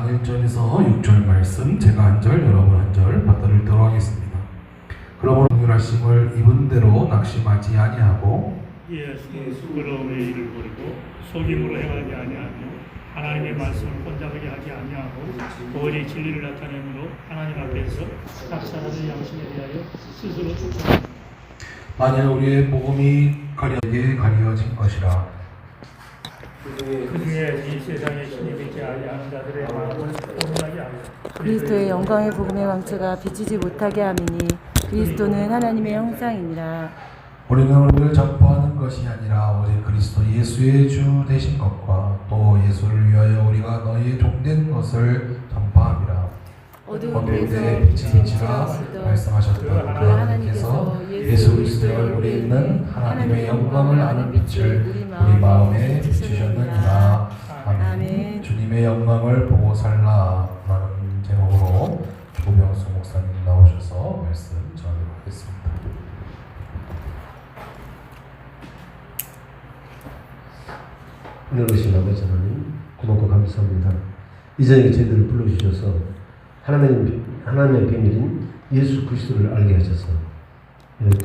자, 1절에서 6절 말씀 제가 한 절, 여러분 한 절 받들도록 하겠습니다. 그러므로 동일하심을 입은 대로 낙심하지 아니하고 예수의 부끄러움의 일을 버리고 속임으로 행하지 아니하며 하나님의 말씀을 혼잡하게 하지 아니하고 오직 진리를 나타내므로 하나님 앞에서 각 사람의 양심에 대하여 스스로 축복합니다. 만일 우리의 복음이 가려게 가려진 것이라 그 중에 이 세상에 신이 되지 아니하는 자들의 마음을 혼돈하게 하며 그리스도의 영광의 복음의 광채가 비치지 못하게 함이니 그리스도는 하나님의 형상이니라. 우리는 오늘 전파하는 것이 아니라 오직 그리스도 예수의 주 되신 것과 또 예수를 위하여 우리가 너희의 종된 것을 전파함이라. 어두운 어두운 데서 데에 빛이 빛이 비치라 비치라 말씀하셨던 그 하나님께서 예수 그리스도의 얼굴에 있는 하나님의 영광을 아는 빛을 우리 마음에 비추셨느니라. 아멘. 주님의 영광을 보고 살라 라는 제목으로 조병수 목사님 나오셔서 말씀 전하도록 하겠습니다. 은혜로우신 아버지 하나님 고맙고 감사합니다. 이 자리에 저희들을 불러주셔서 하나님의 비밀인 예수 그리스도를 알게 하셔서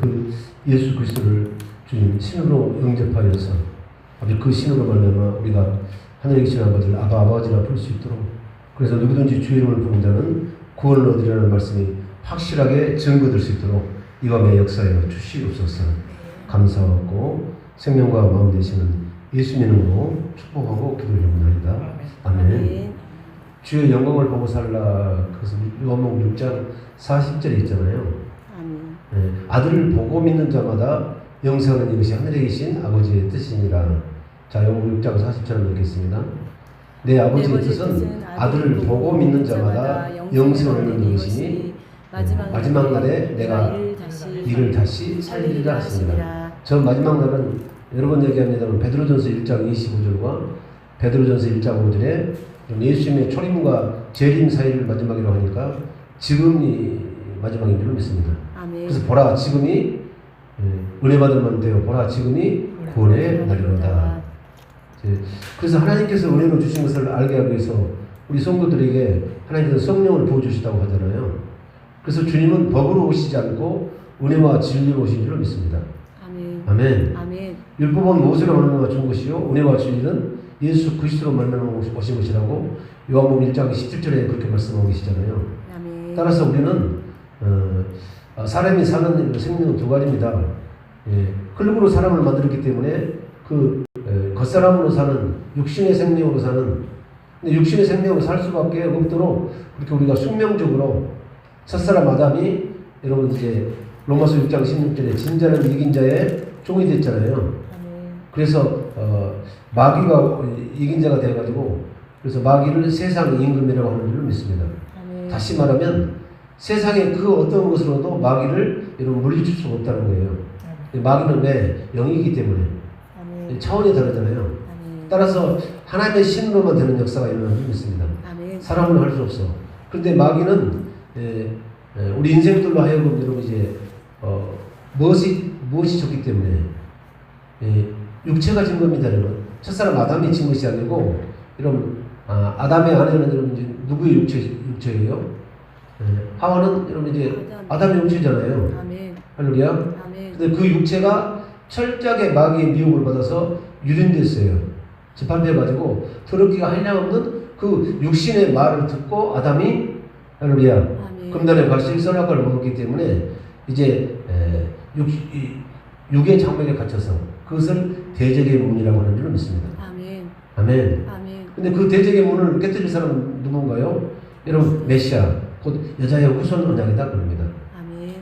그 예수 그리스도를 주님 신으로 영접하여서 아버지 그 신으로 말미암아 우리가 하늘에 계신 아버지를 아버지라 부를 수 있도록, 그래서 누구든지 주의 이름을 부른 자는 구원을 얻으리라는 말씀이 확실하게 증거될 수 있도록 이 밤에 역사하여 주시옵소서. 감사하고 생명과 마음 되시는 예수님 이름으로 축복하고 기도를 드립니다. 아멘. 주의 영광을 보고 살라. 그것은 요한복음 6장 40절에 있잖아요. 아멘. 아들을 보고 믿는 자마다 영생하는 이것이 하늘에 계신 아버지의 뜻이니라. 자, 요한복음 6장 40절을 읽겠습니다. 내 아버지의 뜻은 아들을 보고 믿는 자마다 영생하는 이것이니 마지막 날에 내가 이를 다시 살리리라 하십니다. 저 마지막 날은 여러 번 얘기합니다만 베드로전서 1장 25절과 베드로전서 1장 5절에 예수님의 초림과 재림 사이를 마지막이라고 하니까 지금이 마지막인 줄 믿습니다. 아멘. 그래서 보라 지금이 은혜 받을 만 되어 보라 지금이 구원의 날이로다. 그래서 하나님께서 은혜로 주신 것을 알게 하기 위해서 우리 성도들에게 하나님께서 성령을 부어주시다고 하잖아요. 그래서 주님은 법으로 오시지 않고 은혜와 진리로 오신 줄 믿습니다. 아멘. 아멘. 아멘. 율법은 모세로 말미암아 준 것이요 은혜와 진리는 예수 그리스도로 말미암아 오신 것이라고 요한복음 1장 17절에 그렇게 말씀하고 계시잖아요. 아멘. 따라서 우리는 사람이 사는 생명은 두 가지입니다. 흙으로 사람을 만들었기 때문에 그 겉사람으로 사는 육신의 생명으로 사는, 근데 육신의 생명으로 살 수밖에 없도록 그렇게 우리가 숙명적으로 첫사람 아담이 여러분 이제 로마서 6장 16절에 진자는 이긴 자의 종이 됐잖아요. 아멘. 그래서 마귀가 이긴 자가 돼가지고 그래서 마귀를 세상 임금이라고 하는 줄 믿습니다. 아멘. 다시 말하면 세상의 그 어떤 것으로도 마귀를 여러분 물리칠 수가 없다는 거예요. 마귀는 왜? 영이기 때문에 아멘. 차원이 다르잖아요. 아멘. 따라서 하나님의 신으로만 되는 역사가 일어나는 줄 믿습니다. 아멘. 사람은 할 수 없어. 그런데 마귀는 우리 인생들로 하여금 여러분 이제 무엇이 좋기 때문에 육체가 진 겁니다. 여러분 첫사람 아담이 진 것이 아니고 여러분 아담의 아내는 여러분 이제 누구의 육체예요? 하와는 여러분 이제 아담의 육체잖아요. 아멘. 할렐루야. 아멘. 근데 그 육체가 철저하게 마귀의 미혹을 받아서 유린됐어요. 재판돼가지고 더럽기가 한량없는 그 육신의 말을 듣고 아담이 할렐루야 아멘. 금단의 과실 선악과를 먹었기 때문에 이제 육의 장막에 갇혀서 그것을 대적의 문이라고 하는 줄 믿습니다. 아멘. 아멘. 아멘. 근데 그 대적의 문을 깨뜨릴 사람은 누군가요? 여러분 메시아 곧 여자의 후손 언약이다 그럽니다. 아멘.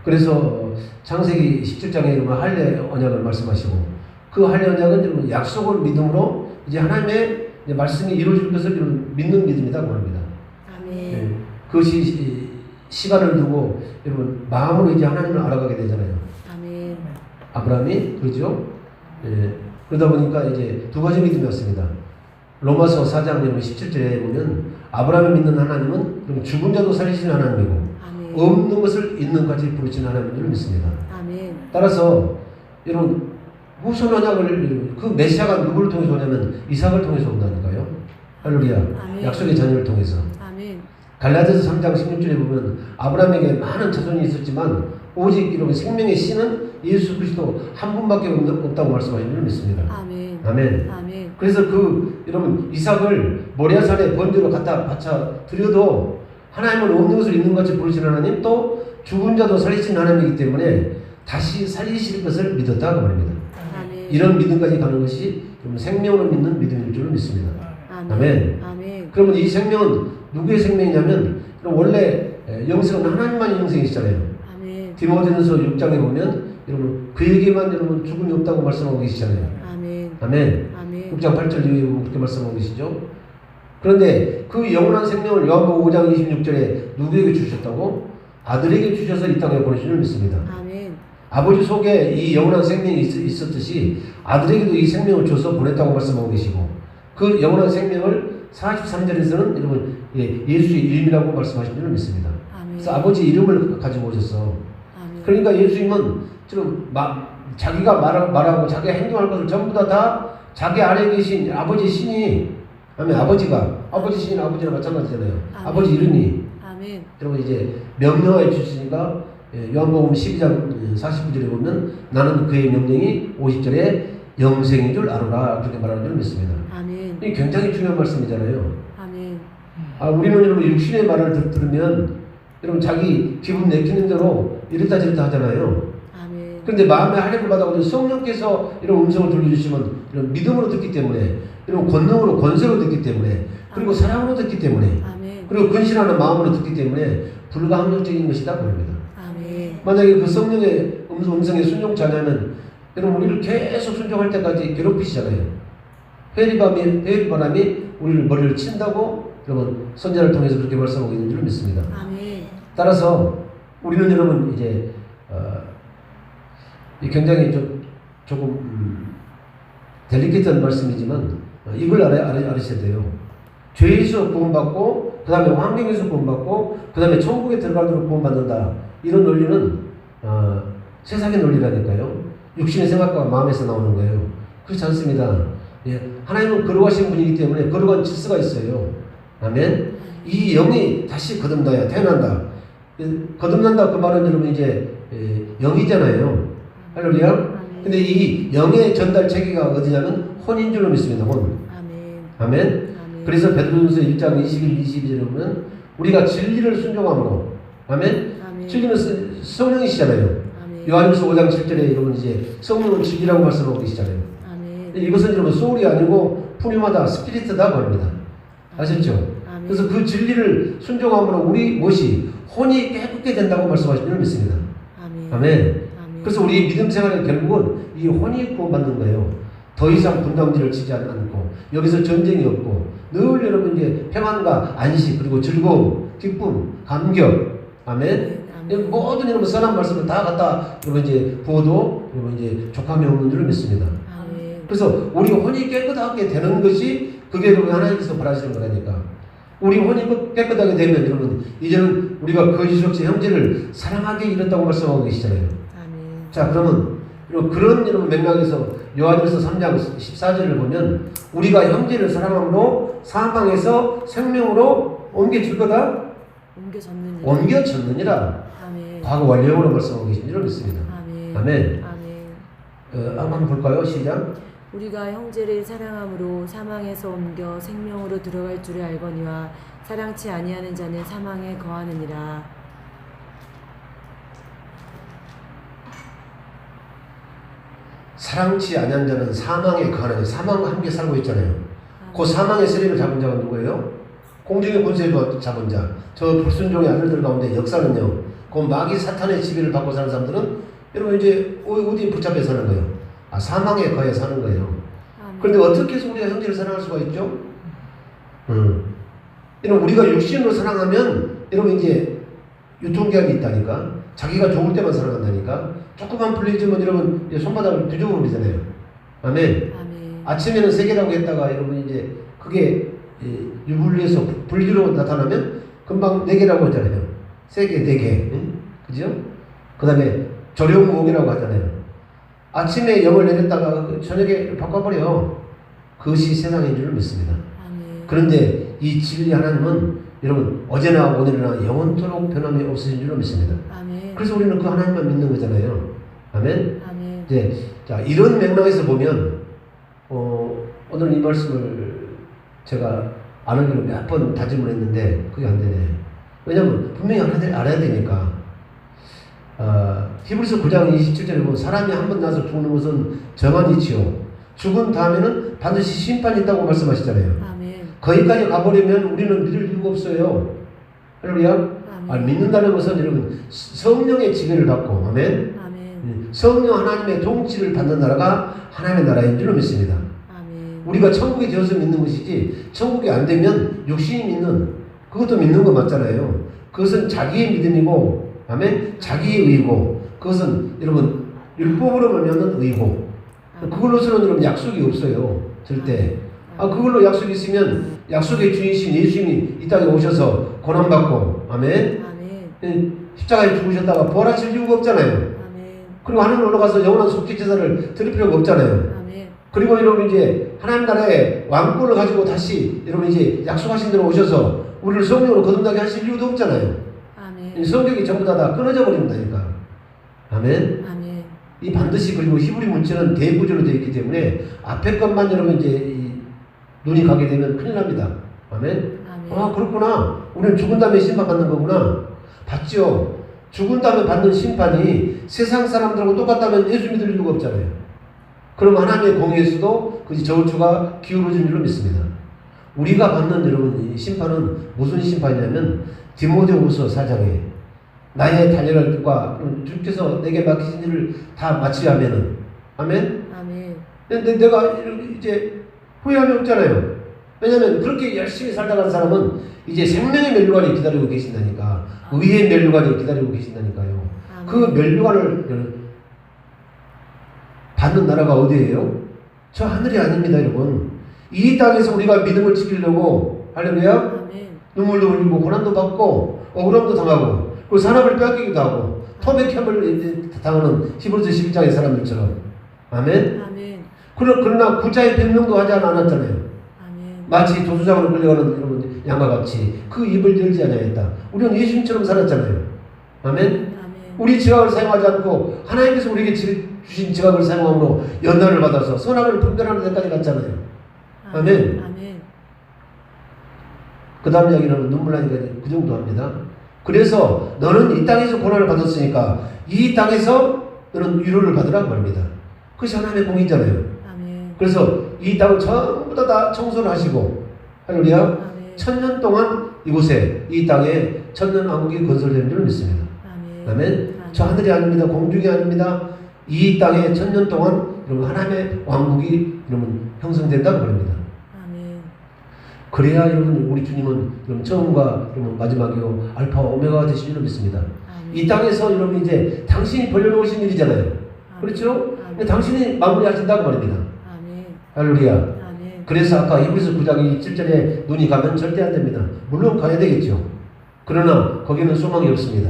그래서 창세기 17장에 이르면 할례 언약을 말씀하시고 그 할례 언약은 여러분 약속을 믿음으로 이제 하나님의 이제 말씀이 이루어질 것을 믿는 믿음이라고 합니다. 아멘. 그것이 시간을 두고 여러분 마음으로 이제 하나님을 알아가게 되잖아요. 아멘. 아브라함이 그렇죠? 그러다 보니까 이제 두 가지 믿음이 왔습니다. 로마서 4장 17절에 보면 아브라함이 믿는 하나님은 죽은 자도 살리시는 하나님이고 아멘. 없는 것을 있는 까지 부르시는 하나님인 줄 믿습니다. 아멘. 따라서 여러분 후손 언약을 그 메시아가 누구를 통해서 오냐면 이삭을 통해서 온다니까요. 할렐루야. 아멘. 약속의 자녀를 통해서. 아멘. 갈라디아서 3장 16절에 보면 아브라함에게 많은 자손이 있었지만 오직 이런 생명의 씨는 예수 그리스도 한 분밖에 없다고 말씀하신 줄 믿습니다. 아멘. 아멘. 아멘. 그래서 여러분 이삭을 모리아산에 번제로 갖다 바쳐 드려도 하나님은 없는 것을 있는 것 같이 부르시는 하나님, 또 죽은 자도 살리시는 하나님이기 때문에 다시 살리실 것을 믿었다고 말입니다. 아멘. 이런 믿음까지 가는 것이 생명을 믿는 믿음일 줄 믿습니다. 아멘. 아멘. 그러면 이 생명은 누구의 생명이냐면 원래 영생은 하나님만의 영생이시잖아요. 아멘. 디모데전서 6장에 보면 여러분 그에게만 여러분 죽음이 없다고 말씀하고 계시잖아요. 아멘. 아멘. 아멘. 6장 8절 이후에 보면 그렇게 말씀하고 계시죠. 그런데 그 영원한 생명을 요한복음 5장 26절에 누구에게 주셨다고? 아들에게 주셔서 이 땅에 보내신 줄 믿습니다. 아멘. 아버지 속에 이 영원한 생명이 있었듯이 아들에게도 이 생명을 줘서 보냈다고 말씀하고 계시고, 그 영원한 생명을 43절에서는 여러분 예수의 이름이라고 말씀하신 줄 믿습니다. 아멘. 그래서 아버지 이름을 가지고 오셔서, 아멘. 그러니까 예수님은 지금 자기가 말하고 자기가 행동할 것을 전부 다 자기 안에 계신 아버지 신이, 아멘, 아버지 신이 아버지랑 마찬가지잖아요. 아멘. 아버지 이름이 아멘. 여러분 이제 명령하여 주시니까 요한복음 12장 49절에 보면 나는 그의 명령이 50절에 영생인 줄 알아라 그렇게 말하는 줄 믿습니다. 아멘. 이게 굉장히 중요한 말씀이잖아요. 아멘. 우리는 여러분 육신의 말을 들으면 여러분 자기 기분 내키는 대로 이랬다 저랬다 하잖아요. 아멘. 그런데 마음의 할례를 받아가지고 성령께서 이런 음성을 들려주시면 이런 믿음으로 듣기 때문에, 이런 권능으로 권세로 듣기 때문에, 그리고 사랑으로 듣기 때문에, 아멘. 그리고 근신하는 마음으로 듣기 때문에 불가항력적인 것이다 보입니다. 아멘. 만약에 그 성령의 음성에 순종치 않으면 여러분 우리를 계속 순종할 때까지 괴롭히시잖아요. 회의바람이 우리를 머리를 친다고 여러분 선자를 통해서 그렇게 말씀하고 있는 줄 믿습니다. 아멘. 따라서 우리는 여러분 이제 굉장히 조금 델리케이트한 말씀이지만 이걸 알으셔야 돼요. 죄에서 구원받고 그 다음에 환경에서 구원받고 그 다음에 천국에 들어가도록 구원받는다. 이런 논리는 세상의 논리라니까요. 육신의 생각과 마음에서 나오는 거예요. 그렇지 않습니다. 하나님은 거룩하신 분이기 때문에 거룩한 질서가 있어요. 아멘. 이 영이 다시 거듭나야 태어난다. 거듭난다 그 말은 여러분 이제 영이잖아요. 할렐루야. 근데 이 영의 전달 체계가 어디냐면 혼인 줄로 믿습니다. 혼. 아멘. 아멘. 그래서 베드로전서 1장 21, 22절에 보면 우리가 진리를 순종함으로, 아멘. 아멘. 진리는 성령이시잖아요. 아멘. 요한일서 5장 7절에 여러분 이제 성령은 진리라고 말씀하고 계시잖아요. 아멘. 이것은 여러분 소울이 아니고 푸니마다 스피리트다 말입니다. 아셨죠? 아멘. 그래서 그 진리를 순종함으로 우리 무엇이 혼이 깨끗게 된다고 말씀하신 줄 믿습니다. 아멘. 아멘. 그래서 우리 믿음 생활은 결국은 이 혼이 구원받는 거예요. 더 이상 분당지를 치지 않고 여기서 전쟁이 없고 늘 여러분 이제 평안과 안식 그리고 즐거움, 기쁨, 감격, 아멘. 모든 여러분 선한 말씀을 다 갖다 여러분 이제 부어도 여러분 이제 족함이 없는 줄 믿습니다. 아멘. 그래서 우리 혼이 깨끗하게 되는 것이 그게 여러분 하나님께서 바라시는 거라니까. 우리 혼이 깨끗하게 되면 여러분 이제는 우리가 거짓 없이 형제를 사랑하게 이뤘다고 말씀하고 계시잖아요. 아멘. 자, 그러면 그런 여러분 맥락에서 요한일서 3장 14절을 보면 우리가 형제를 사랑함으로 사망에서 생명으로 옮겨줄 거다. 옮겨졌느니라. 아멘. 과거 완료형으로 말씀하고 계신 줄 믿습니다. 아멘. 아멘. 아멘. 한번 볼까요? 시작. 우리가 형제를 사랑함으로 사망에서 옮겨 생명으로 들어갈 줄을 알거니와 사랑치 아니하는 자는 사망에 거하느니라. 사랑치 아니한 자는 사망에 거하느니, 사망과 함께 살고 있잖아요. 그 사망의 세력을 잡은 자가 누구예요? 공중의 권세를 잡은 자. 저 불순종의 아들들 가운데 역사는요, 그 마귀 사탄의 지배를 받고 사는 사람들은 여러분 이제 어디에 붙잡혀 사는 거예요? 사망에 거해 사는 거예요. 그런데 어떻게 해서 우리가 형제를 사랑할 수가 있죠? 여러분 우리가 육신으로 사랑하면 여러분 이제 유통기한이 있다니까. 자기가 좋을 때만 사랑한다니까. 조금만 풀리지만 여러분 손바닥을 뒤집어 버리잖아요. 아멘. 아멘. 아침에는 3개라고 했다가 여러분 이제 그게 유불리에서 불기로 나타나면 금방 4개라고 하잖아요. 3개, 4개. 응? 그죠? 그 다음에 조령목이라고 하잖아요. 아침에 영을 내렸다가 저녁에 바꿔버려. 그것이 세상인 줄 믿습니다. 아멘. 그런데 이 진리 하나님은 여러분 어제나 오늘이나 영원토록 변함이 없으신 줄로 믿습니다. 아멘. 그래서 우리는 그 하나님만 믿는 거잖아요. 아멘. 아멘. 이제 자 이런 맥락에서 보면 오늘 이 말씀을 제가 안 하기로 몇 번 다짐을 했는데 그게 안 되네. 왜냐면 분명히 알아야 되니까. 히브리서 9장 27절에 보면 사람이 한 번 나서 죽는 것은 정한 이치요. 죽은 다음에는 반드시 심판이 있다고 말씀하시잖아요. 아멘. 거기까지 가버리면 우리는 믿을 이유가 없어요. 할렐루야. 아멘. 믿는다는 것은 여러분 성령의 지배를 받고 아멘. 아멘. 성령 하나님의 통치를 받는 나라가 하나님의 나라인 줄로 믿습니다. 아멘. 우리가 천국이 되어서 믿는 것이지 천국이 안 되면 육신이 믿는 그것도 믿는 거 맞잖아요. 그것은 자기의 믿음이고 아멘. 자기의 의고 그것은 여러분 율법으로 말미암는 의고 그걸로서는 여러분 약속이 없어요. 절대. 그걸로 약속이 있으면 약속의 주인이신 예수님이 이 땅에 오셔서 고난받고 아멘. 아멘. 십자가에 죽으셨다가 부활하실 이유가 없잖아요. 아멘. 그리고 하늘 올라가서 영원한 속죄 제사를 드릴 필요가 없잖아요. 아멘. 그리고 여러분 이제 하나님 나라의 왕권을 가지고 다시 여러분 이제 약속하신 대로 오셔서 우리를 성령으로 거듭나게 하실 이유도 없잖아요. 아멘. 성경이 전부 다 끊어져 버린다니까. 아멘. 아멘. 이 반드시 그리고 히브리 문체는 대구조로 되어 있기 때문에 앞에 것만 여러분 이제 눈이 가게 되면 큰일 납니다. 아멘. 아멘. 그렇구나. 우리는 죽은 다음에 심판받는 거구나. 봤죠? 죽은 다음에 받는 심판이 세상 사람들하고 똑같다면 예수 믿을 이유가 없잖아요. 그럼 하나님의 공의에서도 그 저울추가 기울어진 줄로 믿습니다. 우리가 받는 여러분 이 심판은 무슨 심판이냐면 디모데후서 4장에 나의 달려갈 길과 주께서 내게 맡기신 일을 다 마치려면은 아멘. 아멘. 근데 내가 이제 후회함이 없잖아요. 왜냐하면 그렇게 열심히 살다 간 사람은 이제 생명의 면류관이 기다리고 계신다니까. 의의 면류관이 기다리고 계신다니까요. 아멘. 그 면류관을 받는 나라가 어디예요? 저 하늘이 아닙니다, 여러분. 이 땅에서 우리가 믿음을 지키려고 할렐루야. 아멘. 눈물도 흘리고 고난도 받고 억울함도 당하고 그리고 산업을 뺏기기도 하고 토백협을 당하는 히브리서 11장의 사람들처럼 아멘. 아멘. 그러나 구자의 변명도 하지 않았잖아요. 아멘. 마치 도수장으로 끌려가는 여러분 양과 같이 그 입을 열지 않아야겠다. 우리는 예수님처럼 살았잖아요. 아멘. 아멘. 우리 지각을 사용하지 않고 하나님께서 우리에게 주신 지각을 사용함으로 연단을 받아서 선악을 분별하는 데까지 갔잖아요. 아멘. 아멘. 그 다음 이야기는 눈물 나니까 그 정도 합니다. 그래서 너는 이 땅에서 고난을 받았으니까 이 땅에서 너는 위로를 받으라고 말입니다. 그것이 하나님의 공이잖아요. 아멘. 그래서 이 땅을 전부 다 청소를 하시고 할렐루야. 아멘. 1000년 동안 이곳에 이 땅에 천년 왕국이 건설된 줄 믿습니다. 아멘. 아멘. 저 하늘이 아닙니다. 공중이 아닙니다. 이 땅에 1000년 동안 여러분 하나님의 왕국이 여러분 형성된다고 말입니다. 아멘. 그래야 여러분 우리 주님은 여러분 처음과 여러분 마지막이요 알파와 오메가가 되신 줄로 믿습니다. 아멘. 이 땅에서 여러분 이제 당신이 벌려놓으신 일이잖아요. 그렇죠? 아멘. 당신이 마무리하신다고 말입니다. 아멘. 할렐루야. 아멘. 그래서 아까 히브리서 9장 27절에 눈이 가면 절대 안 됩니다. 물론 가야 되겠죠. 그러나 거기는 소망이 없습니다.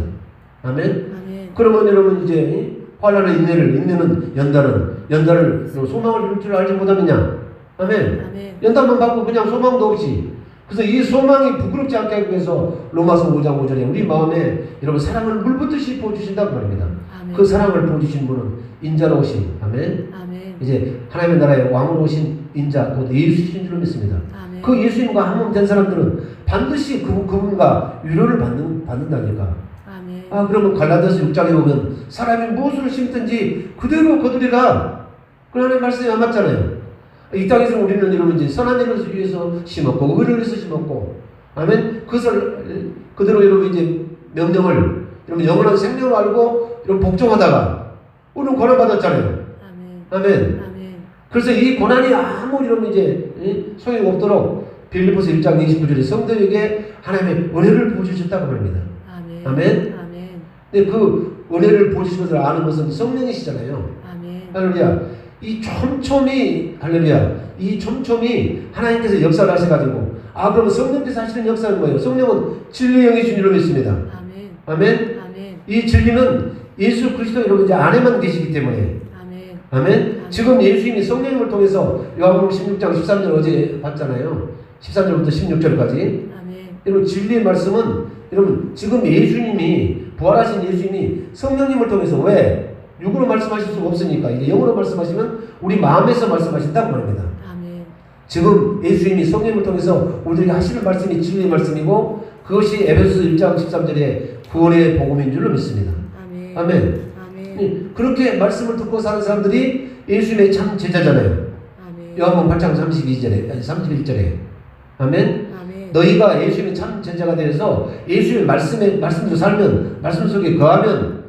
아멘. 아멘. 그러면 여러분 이제 환난의 인내는 연단을 소망을 줄 줄 알지 못하느냐. 아멘. 아멘. 연단만 받고 그냥 소망도 없이. 그래서 이 소망이 부끄럽지 않게 하기 위해서 로마서 5장 5절에 우리 마음에 여러분 사랑을 물붓듯이 부어주신다고 말입니다. 아멘. 그 사랑을 부어주신 분은 인자로 오신 아멘. 아멘. 이제 하나님의 나라의 왕으로 오신 인자 곧 예수이신 줄로 믿습니다. 아멘. 그 예수님과 한 몸 된 사람들은 반드시 그분과 위로를 받는다니까. 아멘. 그러면 갈라디아서 6장에 보면 사람이 무엇을 심든지 그대로 거두리라. 그러는 말씀이 안 맞잖아요. 이 땅에서 우리는 여러분 이제 선한 일을 위해서 심었고 의를 위해서 심었고 아멘. 그것을 그대로 여러분 이제 명령을 여러분 영원한 생명을 알고 여러분 복종하다가 우리는 고난 받았잖아요. 아멘. 아멘. 아멘. 그래서 이 고난이 아무 이러면 이제 소용이 없도록 빌립보서 1장 29절에 성도에게 하나님의 은혜를 부어주셨다고 합니다. 아멘. 아멘. 아멘. 근데 그 은혜를 부어주신 것을 아는 것은 성령이시잖아요. 아멘. 할렐루야. 이 촘촘히 할렐루야. 이 촘촘히 하나님께서 역사를 하셔가지고 그러면 성령께서 하시는 역사는 뭐예요? 성령은 진리의 영이신 줄로 믿습니다. 아멘. 아멘. 아멘. 이 진리는 예수 그리스도 여러분 이제 안에만 계시기 때문에 아멘. 아멘. 지금 예수님이 성령님을 통해서 요한복음 16장 13절 어제 봤잖아요. 13절부터 16절까지. 아멘. 여러분 진리의 말씀은 여러분 지금 예수님이 부활하신 예수님이 성령님을 통해서 왜 육으로 말씀하실 수가 없으니까 이제 영으로 말씀하시면 우리 마음에서 말씀하신다고 말합니다. 아멘. 지금 예수님이 성령님을 통해서 우리에게 하시는 말씀이 진리의 말씀이고 그것이 에베소서 1장 13절의 구원의 복음인 줄로 믿습니다. 아멘. 아멘. 아멘. 그렇게 말씀을 듣고 사는 사람들이 예수님의 참 제자잖아요. 아멘. 요한복음 8장 31절에 아멘. 아멘. 너희가 예수님의 참 제자가 되어서 예수님의 말씀대로 살면 말씀 속에 거하면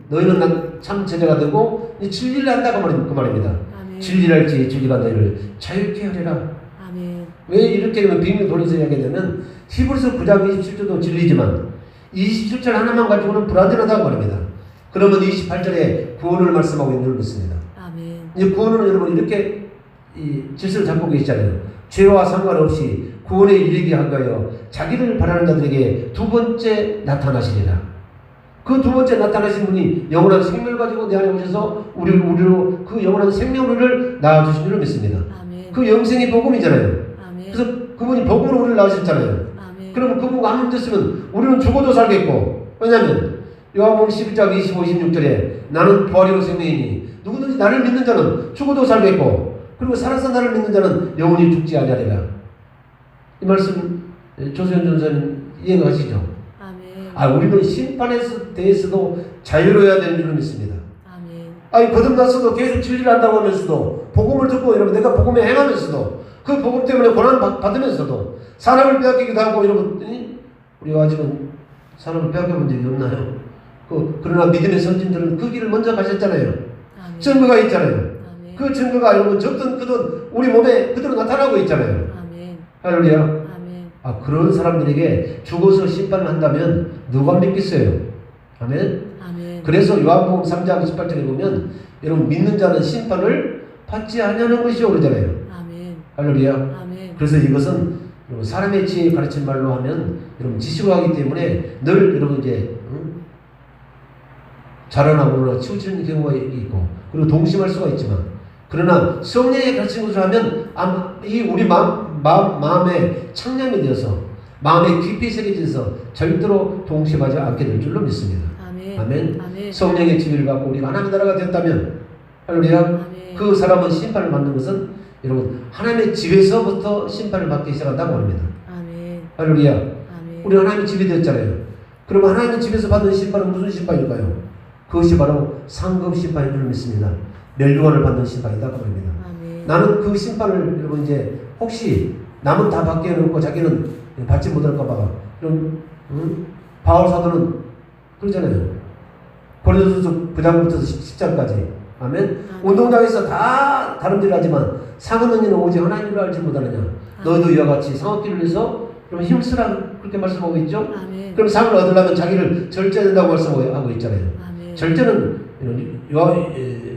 너희는 참 제자가 되고 진리를 한다고 그 말입니다. 아멘. 진리를 할지 진리가 너희를 자유케 하리라. 아멘. 왜 이렇게 하면 빙빙 돌려서 이야기하냐면 히브리서 9장 27절도 진리지만 27절 하나만 가지고는 불완전하다고 말합니다. 그러면 28절에 구원을 말씀하고 있는 줄 믿습니다. 아멘. 이 구원은 여러분 이렇게 이 질서를 잡고 계시잖아요. 죄와 상관없이 구원에 이르게 하기 위하여 자기를 바라는 자들에게 두 번째 나타나시리라. 그 두 번째 나타나신 분이 영원한 생명을 가지고 내 안에 오셔서 우리로 그 영원한 생명을 낳아주신 줄로 믿습니다. 아멘. 그 영생이 복음이잖아요. 아멘. 그래서 그분이 복음으로 우리를 낳으셨잖아요. 아멘. 그러면 그분과 한 됐으면 우리는 죽어도 살겠고, 왜냐하면 요한복음 11장 25, 26절에 나는 부활이요 생명이니 누구든지 나를 믿는 자는 죽어도 살겠고 그리고 살아서 나를 믿는 자는 영원히 죽지 아니하리라. 이 말씀 조세현 전사님 이해가시죠? 아멘. 우리는 심판에 대해서도 자유로워야 되는 줄 믿습니다. 아멘. 거듭났어도 계속 진리를 한다고 하면서도 복음을 듣고 여러분 내가 복음에 행하면서도 그 복음 때문에 고난 받으면서도 사람을 빼앗기기도 하고 여러분 우리가 아직은 사람을 빼앗겨 본 적이 없나요? 그러나 믿음의 선진들은 그 길을 먼저 가셨잖아요. 아멘. 증거가 있잖아요. 아멘. 그 증거가 여러분 적든 크든 우리 몸에 그대로 나타나고 있잖아요. 아멘. 할렐루야. 아멘. 그런 사람들에게 죽어서 심판을 한다면 누가 믿겠어요? 아멘. 아멘. 그래서 요한복음 3장 18절에 보면 여러분 믿는 자는 심판을 받지 않냐는 것이요 그러잖아요. 아멘. 할렐루야. 아멘. 그래서 이것은 여러분 사람의 지혜에 가르친 말로 하면 여러분 지식으로 하기 때문에 늘 여러분 이제 자라나거나 치우치는 경우가 있고 그리고 동심할 수가 있지만 그러나 성령의 가르친 것을 하면 이 우리 마음에 창념이 되어서 마음에 깊이 새겨져서 절대로 동심하지 않게 될 줄로 믿습니다. 아멘. 아멘. 아멘. 성령의 지위를 받고 우리가 하나님의 나라가 되었다면 할렐루야. 아멘. 그 사람은 심판을 받는 것은 여러분 하나님의 집에서부터 심판을 받기 시작한다고 합니다. 아멘. 할렐루야. 아멘. 우리 하나님의 집이 되었잖아요. 그러면 하나님의 집에서 받는 심판은 무슨 심판일까요? 그것이 바로 상급 심판인 줄 믿습니다. 멸류관을 받는 심판이다 그 말입니다. 아멘. 나는 그 심판을 여러분 이제 혹시 남은 다 받게 해놓고 자기는 받지 못할까봐 그럼 바울 사도는 그러잖아요. 고린도전서 9장부터 10장까지 아멘. 운동장에서 다 다른 일을 하지만 상은 너희는 오직 하나님을 알지 못하느냐. 너희도 이와 같이 상업기를 위해서 그럼 힘쓰라 그렇게 말씀하고 있죠. 아멘. 그럼 상을 얻으려면 자기를 절제된다고 말씀하고 있잖아요. 아멘. 절제는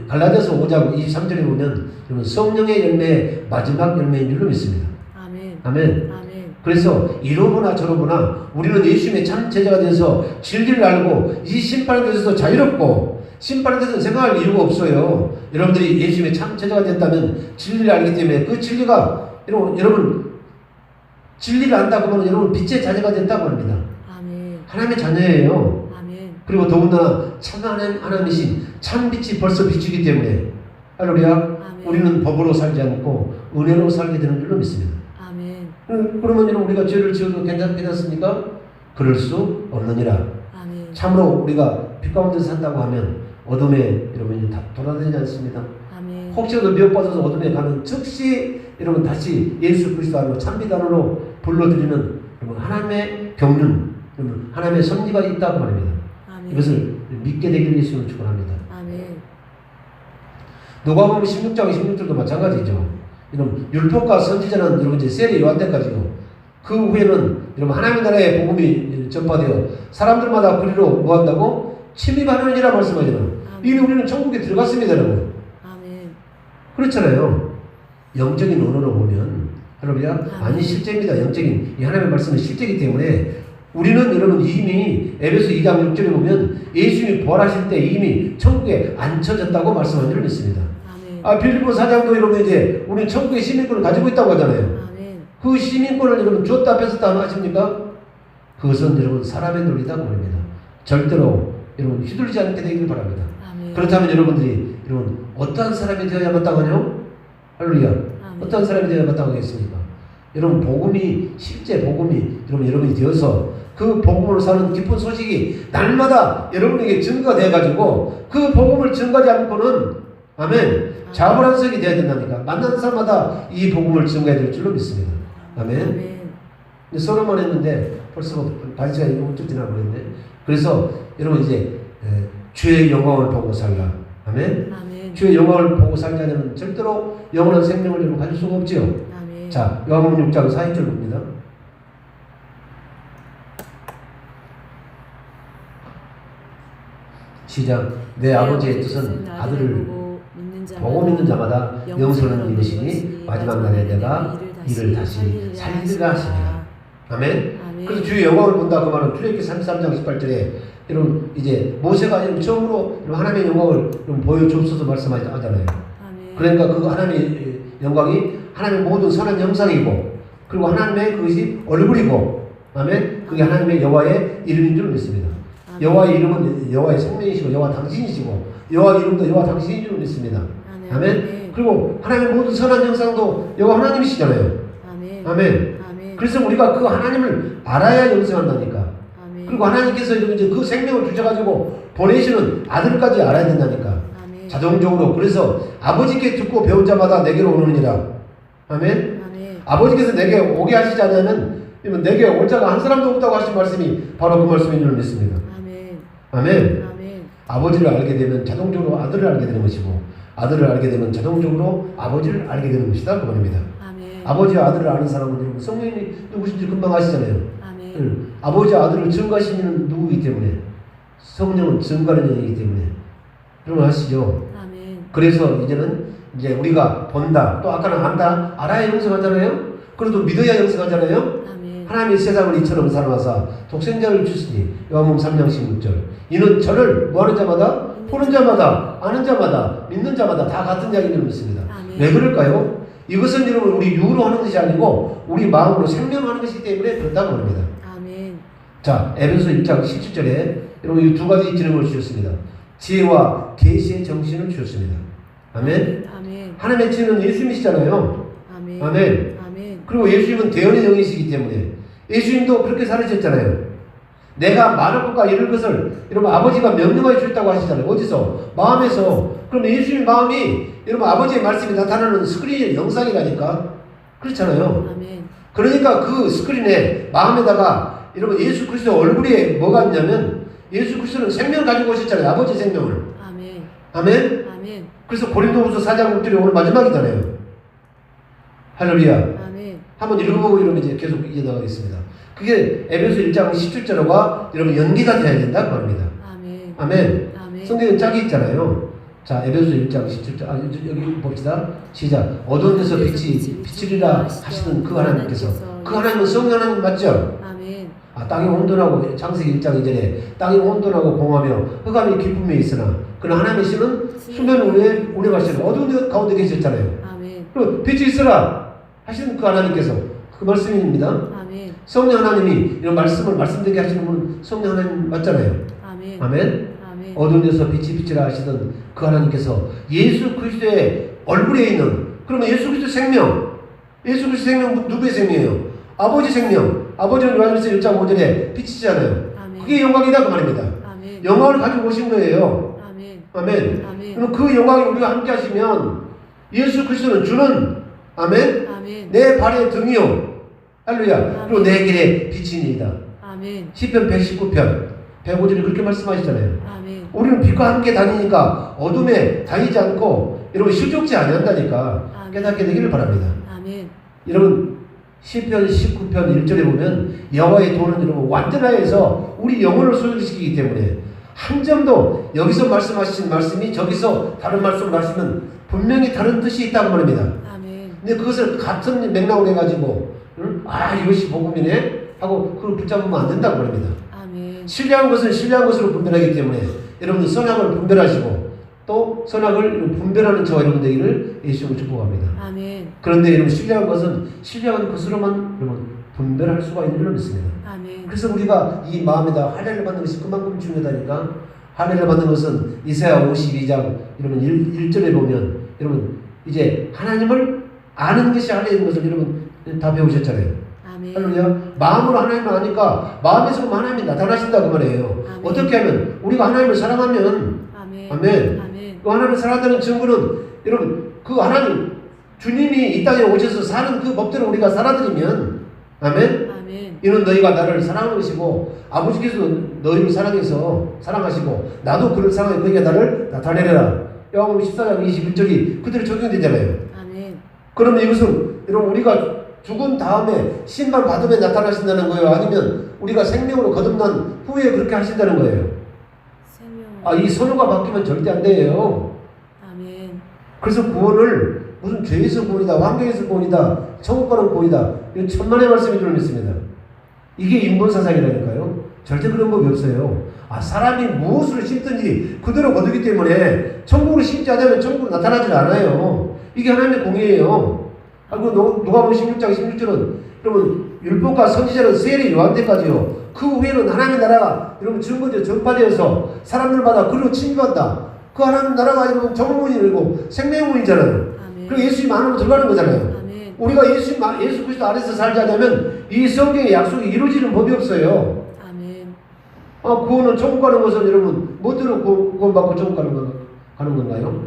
갈라디아서 5장 23절에 보면 성령의 열매의 마지막 열매인 줄로 믿습니다. 아멘. 아멘. 아멘. 그래서 이로보나 저로보나 우리는 예수님의 참 제자가 돼서 진리를 알고 이 심판에 대해서도 자유롭고 심판에 대해서 생각할 이유가 없어요. 여러분들이 예수님의 참 제자가 됐다면 진리를 알기 때문에 그 진리가 여러분 진리를 안다고 하면 여러분 빛의 자녀가 된다고 합니다. 아멘. 하나님의 자녀예요. 아멘. 그리고 더군다나 참 하나님이신 참 빛이 벌써 비추기 때문에 할렐루야. 아멘. 우리는 법으로 살지 않고 은혜로 살게 되는 줄로 믿습니다. 아멘. 그러면 여러분 우리가 죄를 지어도 괜찮습니까? 그럴 수 없느니라. 아멘. 참으로 우리가 빛 가운데서 산다고 하면 어둠에 여러분이 다 돌아다니지 않습니다. 아멘. 혹시라도 미혹받아서 어둠에 가면 즉시 여러분 다시 예수 그리스도 안으로 참빛 안으로 불러들이는 여러분 하나님의 경륜, 여러분 하나님의 섭리가 있다고 말입니다. 아멘. 이것을 믿게 되길 예수님을 축원합니다. 아멘. 누가복음 16장 16절도 마찬가지죠. 여러분 율법과 선지자는 여러분 이제 세례 요한 때까지고 그 후에는 여러분 하나님의 나라의 복음이 전파되어 사람들마다 그리로 뭐한다고 침입하느니라 말씀하잖아요. 이미 우리는 천국에 들어갔습니다, 여러분. 아멘. 그렇잖아요. 영적인 언어로 보면 할렐루야. 아니 실제입니다. 영적인 이 하나님의 말씀은 실제이기 때문에 우리는 여러분 이미 에베소 2장 6절에 보면 예수님이 부활하실 때 이미 천국에 앉혀졌다고 말씀한 줄 믿습니다. 아멘. 빌립보 4장도 이러면 이제 우리는 천국의 시민권을 가지고 있다고 하잖아요. 아멘. 그 시민권을 여러분 줬다 뺏었다 하십니까? 그것은 여러분 사람의 논리다 그 말입니다. 절대로 여러분 휘둘리지 않게 되기를 바랍니다. 아멘. 그렇다면 여러분들이 여러분 어떠한 사람이 되어야 마땅하뇨? 할렐루야. 어떠한 사람이 되어야 마땅하겠습니까? 여러분 복음이 실제 복음이 여러분이 되어서 그 복음으로 사는 기쁜 소식이 날마다 여러분에게 증거가 되어가지고 그 복음을 증거하지 않고는 아멘 자불안석이 되어야 된다니까. 만나는 사람마다 이 복음을 증거해야 될 줄로 믿습니다. 아멘. 서로만 했는데 벌써 반시가 5초 지나버렸네. 그래서 여러분 이제 주의 영광을 보고 살라. 아멘. 아멘. 주의 영광을 보고 살자면 절대로 영원한 생명을 여러분 가질 수가 없지요. 아멘. 자, 요한복음 6장 4절 봅니다. 시작. 내 아버지의 뜻은 아들을 보고 믿는 자마다 영생을 믿으시니 마지막 날에 내가 이를 다시 살리리라 하시니라. 아멘. 그래서 주의 영광을 본다 그 말은 출애굽기 33장 18절에 여러분 이제 모세가 처음으로 하나님의 영광을 보여줬어서 말씀하잖아요. 그러니까 그 하나님의 영광이 하나님의 모든 선한 형상이고 그리고 하나님의 그것이 얼굴이고 아멘. 그게 하나님의 여호와의 이름인 줄 믿습니다. 여호와의 이름은 여호와의 생명이시고 여호와 당신이시고 여호와 이름도 여호와 당신인 줄 믿습니다. 아멘. 그리고 하나님의 모든 선한 형상도 여호와 하나님이시잖아요. 아멘. 그래서 우리가 그 하나님을 알아야 영생한다니까. 그리고 하나님께서 이제 그 생명을 주셔가지고 보내시는 아들까지 알아야 된다니까. 자동적으로. 그래서 아버지께 듣고 배운 자마다 내게로 오느니라. 아멘. 아버지께서 내게 오게 하시지 않으면 내게 올 자가 한 사람도 없다고 하신 말씀이 바로 그 말씀인 줄 믿습니다. 아멘. 아버지를 알게 되면 자동적으로 아들을 알게 되는 것이고 아들을 알게 되면 자동적으로 아버지를 알게 되는 것이다 그 말입니다. 아버지와 아들을 아는 사람은 여러분 성령이 누구신지 금방 아시잖아요. 아버지와 아들을 증거하시는 이는 누구이기 때문에 성령은 증거하는 영이기 때문에 여러분 아시죠? 그래서 이제는 이제 우리가 본다 또 아까는 안다 알아야 영생하잖아요. 그래도 믿어야 영생하잖아요. 하나님이 세상을 이처럼 사랑하사 독생자를 주시니 요한복음 3장 16절 이는 저를 뭐하는 자마다 보는 자마다 아는 자마다 믿는 자마다 다 같은 자인 줄 믿습니다. 왜 그럴까요? 이것은 여러분 우리 육으로 하는 것이 아니고 우리 마음으로 생명하는 것이기 때문에 그렇다고 합니다. 자, 에베소 1장 17절에 여러분 이 두 가지 질문을 주셨습니다. 지혜와 계시의 정신을 주셨습니다. 아멘. 하나님의 지혜는 예수님이시잖아요. 아멘. 그리고 예수님은 대언의 영이시기 때문에 예수님도 그렇게 살으셨잖아요. 내가 말할 것과 이룰 것을 여러분 아버지가 명령하여 주셨다고 하시잖아요. 어디서? 마음에서. 그럼 예수님 마음이 여러분 아버지의 말씀이 나타나는 스크린의 영상이라니까. 그렇잖아요. 그러니까 그 스크린에 마음에다가 여러분 예수 그리스도 얼굴에 뭐가 있냐면 예수 그리스도는 생명을 가지고 오셨잖아요. 아버지 생명을. 아멘. 그래서 고린도후서 4장 6절이 오늘 마지막이잖아요. 할렐루야. 한번 읽어보고 이러면 이제 계속 이어나가겠습니다. 그게 에베소 1장 17절과 여러분 연기가 되어야 된다 그 말입니다. 아멘. 성경에 짝이 있잖아요. 자, 에베소 1장 17절 여기 봅시다. 시작. 어두운 데서 빛이 비치리라 하시는 그 하나님께서 그 하나님은 성령 하나님 맞죠? 땅이 온돈하고 창세기 1장 2절에 땅이 온돈하고 공하며 흑암이 기쁨에 있으나 그러나 하나님의 신은 수면 위에 운행하시는 어두운 데 가운데 계셨잖아요. 그리고 빛이 있으라 하시는 그 하나님께서 그 말씀입니다. 성령 하나님이 이런 말씀을 말씀되게 하시는 분은 성령 하나님 맞잖아요. 아멘. 어두운 데서 빛이 비치라 하시던 그 하나님께서 예수 그리스도의 얼굴에 있는 그러면 예수 그리스도 생명 예수 그리스도 생명 누구의 생명이에요? 아버지 생명. 아버지는 요한일서 1장 5절에 빛이잖아요. 그게 영광이다 그 말입니다. 영광을 가지고 오신 거예요. 아멘. 그럼 그 영광이 우리가 함께 하시면 예수 그리스도는 주는 아멘. 내 발의 등이요. 할렐루야. 그리고 내 길에 빛이니이다. 시편 119편 105절에 그렇게 말씀하시잖아요. 우리는 빛과 함께 다니니까 어둠에 다니지 않고 여러분 실족지 아니한다니까 깨닫게 되기를 바랍니다. 여러분 시편 19편 1절에 보면 여호와의 도는 여러분 완전하여서 우리 영혼을 소유시키기 때문에 한 점도 여기서 말씀하신 말씀이 저기서 다른 말씀을 하시면 분명히 다른 뜻이 있다고 말합니다. 근데 그것을 같은 맥락으로 해가지고 이것이 복음이네 하고 그걸 붙잡으면 안 된다고 말합니다. 신뢰한 것은 신뢰한 것으로 분별하기 때문에 여러분들 성향을 분별하시고 또 또 선악을 이런 분별하는 저와 여러분 되기를 예수님을 축복합니다. 아멘. 그런데 여러분 신뢰한 것은 신뢰한 것으로만 여러분 분별할 수가 있는 줄 믿습니다. 아멘. 그래서 우리가 이 마음에다 할례를 받는 것이 그만큼 중요하다니까. 할례를 받는 것은 이사야 52장 여러분 1절에 보면 여러분 이제 하나님을 아는 것이 할례인 것을 여러분 다 배우셨잖아요. 아멘. 할렐루야. 마음으로 하나님을 아니까 마음에서 하나님이 나타나신다 그 말이에요. 아멘. 어떻게 하면 우리가 하나님을 사랑하면 아멘. 아멘. 아멘. 그 하나님을 사랑한다는 증거는 여러분 그 하나님 주님이 이 땅에 오셔서 사는 그 법대로 우리가 살아드리면 아멘. 아멘. 이는 너희가 나를 사랑하는 것이고 아버지께서 너희를 사랑하시고 나도 그를 사랑해 너희가 나를 나타내려라. 요한복음 14장 21절이 그대로 적용되잖아요. 아멘. 그러면 이것은 여러분 우리가 죽은 다음에 신만 받으면 나타나신다는 거예요? 아니면 우리가 생명으로 거듭난 후에 그렇게 하신다는 거예요? 생명. 이 선호가 바뀌면 절대 안 돼요. 아멘. 그래서 구원을 무슨 죄에서 구원이다, 환경에서 구원이다, 천국 가는 구원이다. 이건 천만의 말씀인 줄 믿습니다. 이게 인본사상이라니까요. 절대 그런 법이 없어요. 사람이 무엇을 심든지 그대로 거두기 때문에 천국을 심지 않으면 천국으로 나타나질 않아요. 이게 하나님의 공의예요. 그리고 누가복음 16장 16절은 여러분 율법과 선지자는 세례 요한 때까지요. 그 후에는 하나님의 나라가 여러분 증거되어 전파되어서 사람들마다 그리로 침입한다. 그 하나님 나라가 여러분 정문이 열고 생명의 문이잖아요. 아멘. 그리고 예수님 안으로 들어가는 거잖아요. 아멘. 우리가 예수 그리스도 안에서 살자면 이 성경의 약속이 이루어지는 법이 없어요. 아멘. 구원은 천국 가는 것은 여러분 뭐대로 구원받고 천국 가는 건가요?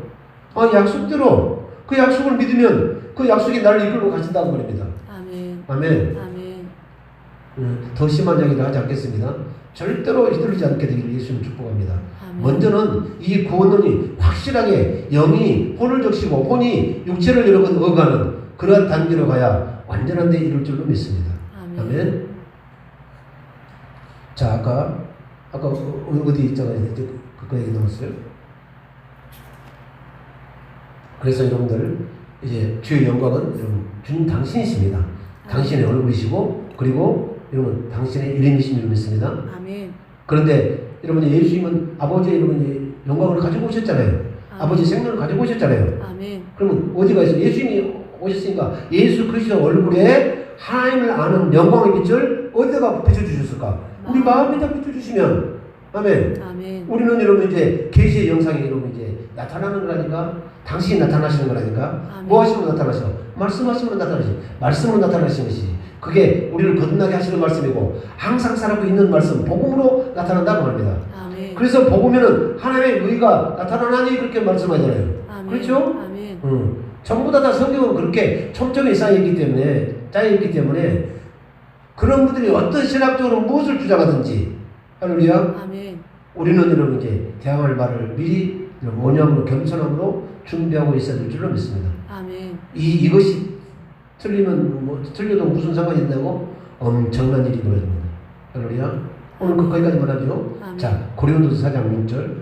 약속대로 그 약속을 믿으면 그 약속이 나를 이끌고 가신다는 말입니다. 아멘. 아멘. 아멘. 더 심한 이야기를 하지 않겠습니다. 절대로 휘둘리지 않게 되기를 예수님 축복합니다. 아멘. 먼저는 이 구원론이 확실하게 영이 혼을 적시고 혼이 육체를 여러분 어가는 그러한 단계로 가야 완전한 데 이룰 줄로 믿습니다. 아멘. 아멘. 자, 아까 어디 있잖아요. 그거 얘기 나왔어요. 그래서 여러분들 이제 주의 영광은 여러분 주님 당신이십니다. 당신의 얼굴이시고 그리고 여러분 당신의 이름이신 줄 믿습니다. 아멘. 그런데 여러분 예수님은 아버지의 여러분 영광을 가지고 오셨잖아요. 아버지 생명을 가지고 오셨잖아요. 아멘. 그러면 어디가 있어요? 예수님이 오셨으니까 예수 그리스도 얼굴에 하나님을 아는 영광의 빛을 어디다가 비춰주셨을까? 우리 마음에다 비춰주시면 아멘. 아멘. 우리는 여러분 이제 계시의 영상이 여러분 이제 나타나는 거라니까. 당신이 나타나시는 거라니까. 아멘. 뭐 하시면 나타나셔? 말씀하시면 나타나시. 말씀으로 나타나시는 것이 그게 우리를 거듭나게 하시는 말씀이고 항상 살아가고 있는 말씀 복음으로 나타난다고 합니다. 아멘. 그래서 복음에는 하나님의 의가 나타나니 그렇게 말씀하잖아요. 아멘. 그렇죠? 아멘. 전부 다 성경은 그렇게 촘촘히 짜여있기 때문에 그런 분들이 어떤 신학적으로 무엇을 주장하든지 할렐루야. 아멘. 우리는 여러분 이제 대항할 말을 미리 원념으로 겸손함으로 준비하고 있어야 될 줄로 믿습니다. 아멘. 이것이 틀리면 틀려도 무슨 상관이 있냐고 엄청난 일이 벌어집니다. 할렐루야. 오늘 거기까지만 하죠. 아멘. 자, 고린도서 4장 6절.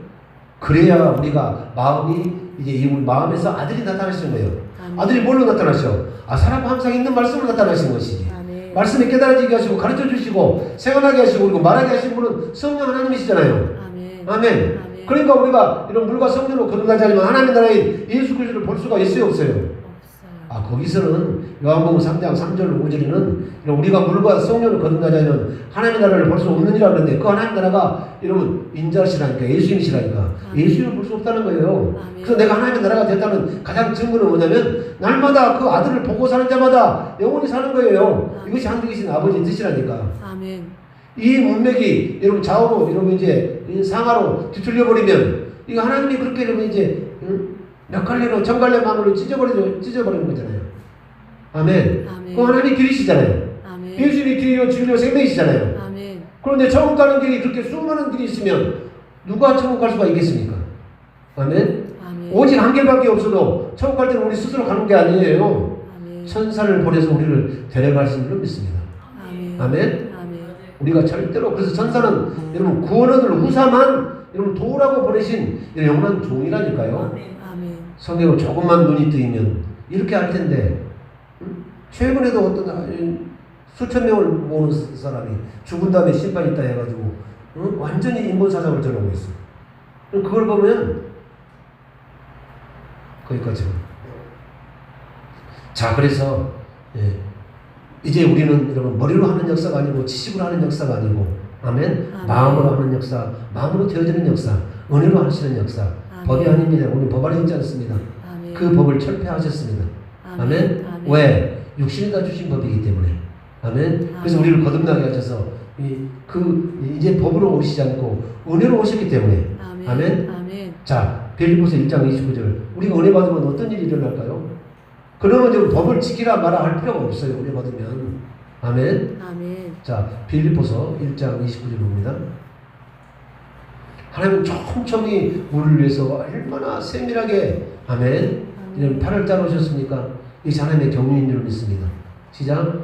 그래야 우리가 마음이 이제 이 마음에서 아들이 나타나시는 거예요. 아멘. 아들이 뭘로 나타나셔? 사람 항상 있는 말씀으로 나타나시는 것이지. 아멘. 말씀이 깨달아지게 하시고 가르쳐 주시고 생활하게 하시고 그리고 말하게 하신 분은 성령 하나님이시잖아요. 아멘. 아멘. 아멘. 그러니까 우리가 이런 물과 성령으로 거듭나지 않으면 하나님의 나라인 예수 그리스도를 볼 수가 있어요, 없어요? 없어요. 거기서는 요한복음 3장 3절 5절에는 우리가 물과 성령으로 거듭나지 않으면 하나님의 나라를 볼 수 없느니라 그러는데 그 하나님의 나라가 여러분 인자시라니까 예수님이시라니까 예수님을 볼 수 없다는 거예요. 아멘. 그래서 내가 하나님의 나라가 됐다는 가장 증거는 뭐냐면 날마다 그 아들을 보고 사는 자마다 영원히 사는 거예요. 아멘. 이것이 하늘 계신 아버지의 뜻이라니까. 아멘. 이 문맥이 여러분 좌우로 여러분 이제 상하로 뒤틀려 버리면 이거 하나님이 그렇게 여러분 이제 몇 갈래로 정갈래 마음으로 찢어버리는 거잖아요. 아멘. 아멘. 그 하나님이 길이시잖아요. 아멘. 예수님이 길이요 진리요 생명이시잖아요. 아멘. 그런데 천국 가는 길이 그렇게 수많은 길이 있으면 누가 천국 갈 수가 있겠습니까? 아멘. 아멘. 오직 한 길밖에 없어도 천국 갈 때는 우리 스스로 가는 게 아니에요. 아멘. 천사를 보내서 우리를 데려가시는 줄 믿습니다. 아멘. 아멘. 아멘. 우리가 절대로 그래서 천사는 여러분 구원 얻을 후사만 여러분 도우라고 보내신 영원한 종이라니까요. 아멘. 성경을 조금만 눈이 뜨이면 이렇게 할 텐데 최근에도 어떤 수천 명을 모는 사람이 죽은 다음에 심판이 있다 해가지고 완전히 인본사상을 전하고 있어. 그걸 보면 거기까지. 자, 그래서 이제 우리는 여러분 머리로 하는 역사가 아니고 지식으로 하는 역사가 아니고, 아멘. 아멘. 마음으로 하는 역사, 마음으로 되어지는 역사, 은혜로 하시는 역사. 아멘. 법이 아닙니다. 우리 법 안에 있지 않습니다. 아멘. 그 법을 철폐하셨습니다. 아멘. 왜? 육신이 다 주신 법이기 때문에. 아멘. 그래서 아멘. 우리를 거듭나게 하셔서 이제 법으로 오시지 않고 은혜로 오셨기 때문에. 아멘. 아멘. 아멘. 자, 빌립보서 1장 29절. 우리가 은혜 받으면 어떤 일이 일어날까요? 그러면 이제 법을 지키라 마라 할 필요가 없어요. 은혜 받으면. 아멘. 아멘. 자, 빌립보서 1장 29절 봅니다. 하나님은 촘촘히 우리를 위해서 얼마나 세밀하게, 아멘, 이런 팔을 짜놓으셨습니까? 이 하나님의 경륜인 줄 믿습니다. 시작.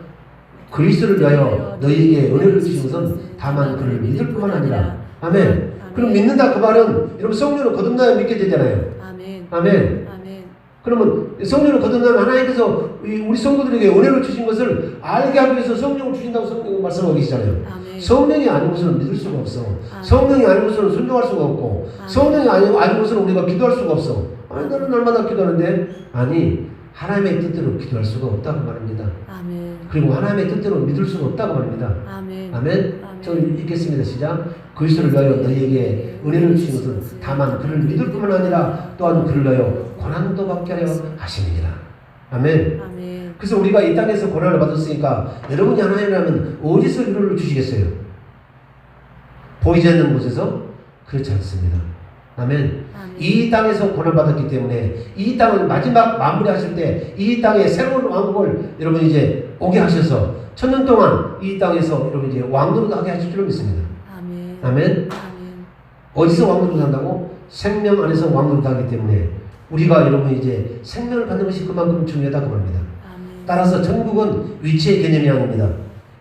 그리스도를 위하여 너희에게 은혜를 주신 것은 다만 그를 믿을 뿐만 아니라. 아멘. 그럼 믿는다 그 말은 여러분 성령으로 거듭나야 믿게 되잖아요. 아멘. 아멘. 아멘. 그러면 성령으로 거듭나면 하나님께서 우리 성도들에게 은혜를 주신 것을 알게 하기 위해서 성령을 주신다고 성령이 말씀하고 계시잖아요. 아멘. 성령이 아니고서는 믿을 수가 없어. 아멘. 성령이 아니고서는 순종할 수가 없고, 아멘. 성령이 아니고서는 우리가 기도할 수가 없어. 아니, 나는 날마다 기도하는데, 아니, 하나님의 뜻대로 기도할 수가 없다고 말합니다. 아멘. 그리고 하나님의 뜻대로 믿을 수가 없다고 말합니다. 아멘. 아멘. 저는 읽겠습니다. 시작. 그리스도를 위하여 너희에게 은혜를 주신 것은 다만 그를 믿을 뿐만 아니라 또한 그를 위하여 고난도 받게 하려 하심이니라. 아멘. 아멘. 그래서 우리가 이 땅에서 고난을 받았으니까 여러분이 하나님이라면 어디서 위로를 주시겠어요? 보이지 않는 곳에서? 그렇지 않습니다. 아멘. 아멘. 이 땅에서 고난을 받았기 때문에 이 땅을 마지막 마무리하실 때 이 땅에 새로운 왕국을 여러분 이제 오게 하셔서 1000년 동안 이 땅에서 여러분 이제 왕노릇 하게 하실 줄 믿습니다. 아멘. 아멘. 아멘. 어디서 왕노릇 한다고? 생명 안에서 왕노릇 하기 때문에 우리가 여러분 이제 생명을 받는 것이 그만큼 중요하다고 합니다. 아멘. 따라서 천국은 위치의 개념이 아닙니다.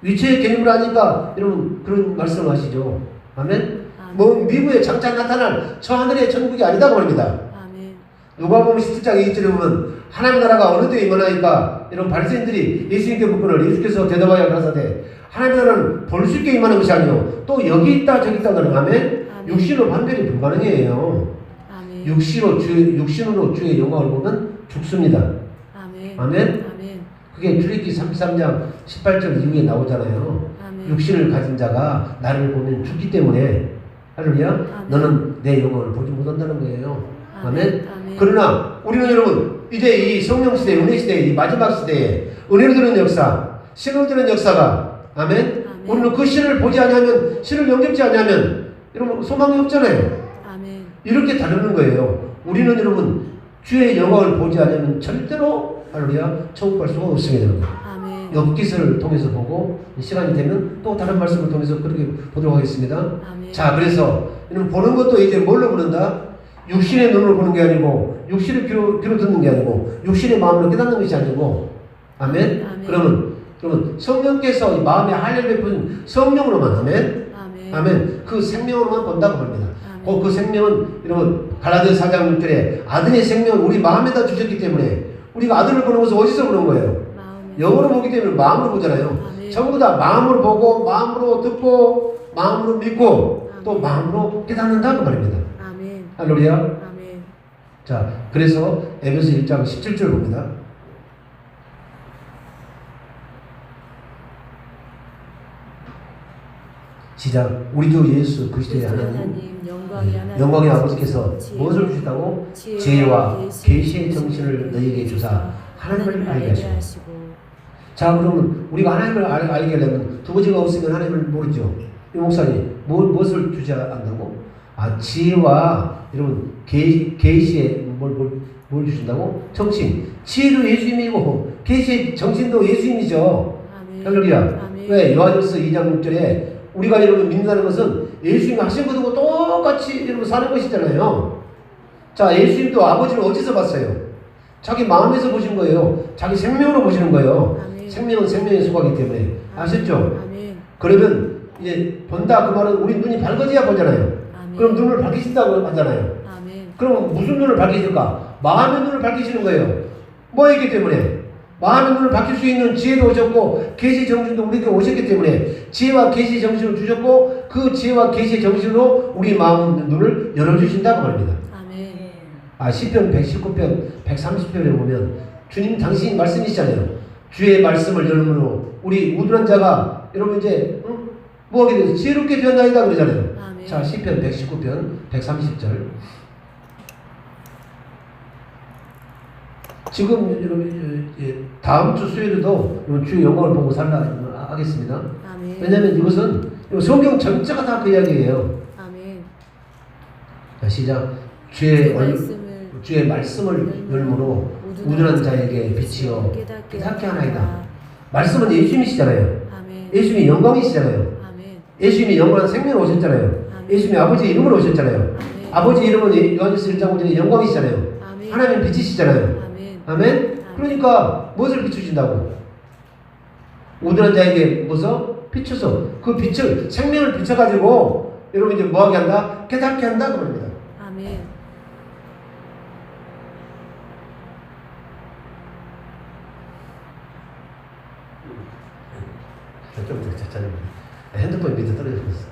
위치의 개념을 하니까 여러분 그런 말씀을 하시죠. 아멘. 뭐 미국에 장차 나타날 저 하늘의 천국이 아니다고 합니다. 아멘. 누가복음 17장 2절에 보면 하나님 나라가 어느 때에 임하나이까 이런 바리새인들이 예수님께 묻거늘 예수께서 대답하여 가라사대 하나님 나라는 볼 수 있게 임하는 것이 아니요 또 여기 있다 저기 있다 그러는 아멘. 육신으로 판별이 불가능해요. 아멘. 육신으로 주의 영광을 보면 죽습니다. 아멘. 아멘. 아멘. 그게 출애굽기 33장 18절 이후에 나오잖아요. 아멘. 육신을 가진 자가 나를 보면 죽기 때문에 할렐루야. 아멘. 너는 내 영광을 보지 못한다는 거예요. 아멘. 아멘. 그러나 우리는 여러분 이제 이 성령 시대, 은혜 시대, 이 마지막 시대에 은혜를 주는 역사, 신을 주는 역사가 아멘. 아멘. 우리는 그 신을 보지 않으면 신을 영접지 않으면 여러분 소망이 없잖아요. 아멘. 이렇게 다루는 거예요. 우리는 여러분 주의 영광을 보지 않으면 절대로 할렐루야 천국 갈 수가 없습니다. 아멘. 엽기서를 통해서 보고 시간이 되면 또 다른 말씀을 통해서 그렇게 보도록 하겠습니다. 아멘. 자, 그래서 이런 보는 것도 이제 뭘로 보는다? 육신의 눈으로 보는 게 아니고 육신의 귀로 듣는 게 아니고 육신의 마음으로 깨닫는 것이 아니고 아멘. 아멘. 그러면 성령께서 이 마음에 할례를 베푼 성령으로만 아멘. 아멘. 아멘. 그 생명으로만 본다고 합니다. 아멘. 그 생명은 여러분 갈라디아 4장 6절에 아들의 생명을 우리 마음에다 주셨기 때문에 우리가 아들을 보는 것은 어디서 보는 거예요? 마음에. 영으로 보기 때문에 마음으로 보잖아요. 아멘. 전부 다 마음으로 보고 마음으로 듣고 마음으로 믿고 또 아멘. 마음으로 깨닫는다고 말입니다. 아멘. 할렐루야. 아멘. 자, 그래서 에베소 1장 17절 봅니다. 시작. 우리 주 예수 그리스도의 하나님 영광의 아버지께서 무엇을 주셨다고? 지혜와 계시의 정신을 너희에게 주사 하나님을 알게 하시고. 자, 그러면 우리가 하나님을 알게 하려면 두 가지가 없으면 하나님을 모르죠. 이 목사님 무엇을 주지 않는다고? 지혜와 여러분 계시의 뭘 주신다고? 정신. 지혜도 예수님이고 계시의 정신도 예수님이죠. 할렐루야. 왜? 요한일서 2장 6절에 우리가 여러분 믿는다는 것은 예수님이 하신 것과 똑같이 여러분 사는 것이잖아요. 자, 예수님도 아버지를 어디서 봤어요? 자기 마음에서 보신 거예요. 자기 생명으로 보시는 거예요. 아멘. 생명은 생명에 속하기 때문에. 아셨죠? 아멘. 그러면 이제 본다 그 말은 우리 눈이 밝아져야 보잖아요. 아멘. 그럼 눈을 밝히신다고 하잖아요. 아멘. 그럼 무슨 눈을 밝히실까? 마음의 눈을 밝히시는 거예요. 뭐이기 때문에? 마음의 눈을 밝힐 수 있는 지혜도 오셨고 계시 정신도 우리에게 오셨기 때문에 지혜와 계시 정신을 주셨고 그 지혜와 계시 정신으로 우리 마음 눈을 열어주신다고 합니다. 아멘. 시편 119편 130편에 보면 주님 당신이 말씀이시잖아요. 주의 말씀을 열므로 우리 우둔한 자가 여러분 이제 뭐하게 돼서 지혜롭게 되었나이다 그러잖아요. 아멘. 자, 시편 119편 130절. 지금 여러분 다음 주 수요일에도 주의 영광을 보고 살라 하겠습니다. 아멘. 왜냐하면 이것은 성경 전체가 다 그 이야기예요. 아멘. 자, 시작. 주의 말씀을 말씀을 열므로 우둔한 자에게 비치어 깨닫게 하나이다. 말씀은 예수님이시잖아요. 아멘. 예수님이 영광이시잖아요. 아멘. 예수님이 영원한 생명으로 오셨잖아요. 아멘. 예수님이 아버지 이름으로 오셨잖아요. 아멘. 아버지 이름은 요한일서 1장 5절에 영광이시잖아요. 아멘. 하나님 빛이시잖아요. 아멘. 아멘? 그러니까 무엇을 비추신다고? 우둔한 자에게 무엇을? 비춰서 그 빛을 생명을 비춰가지고 여러분 이제 뭐하게 한다? 깨닫게 한다 그 말입니다. 아멘. 좀 천천히. 핸드폰 밑에 떨어져 있어.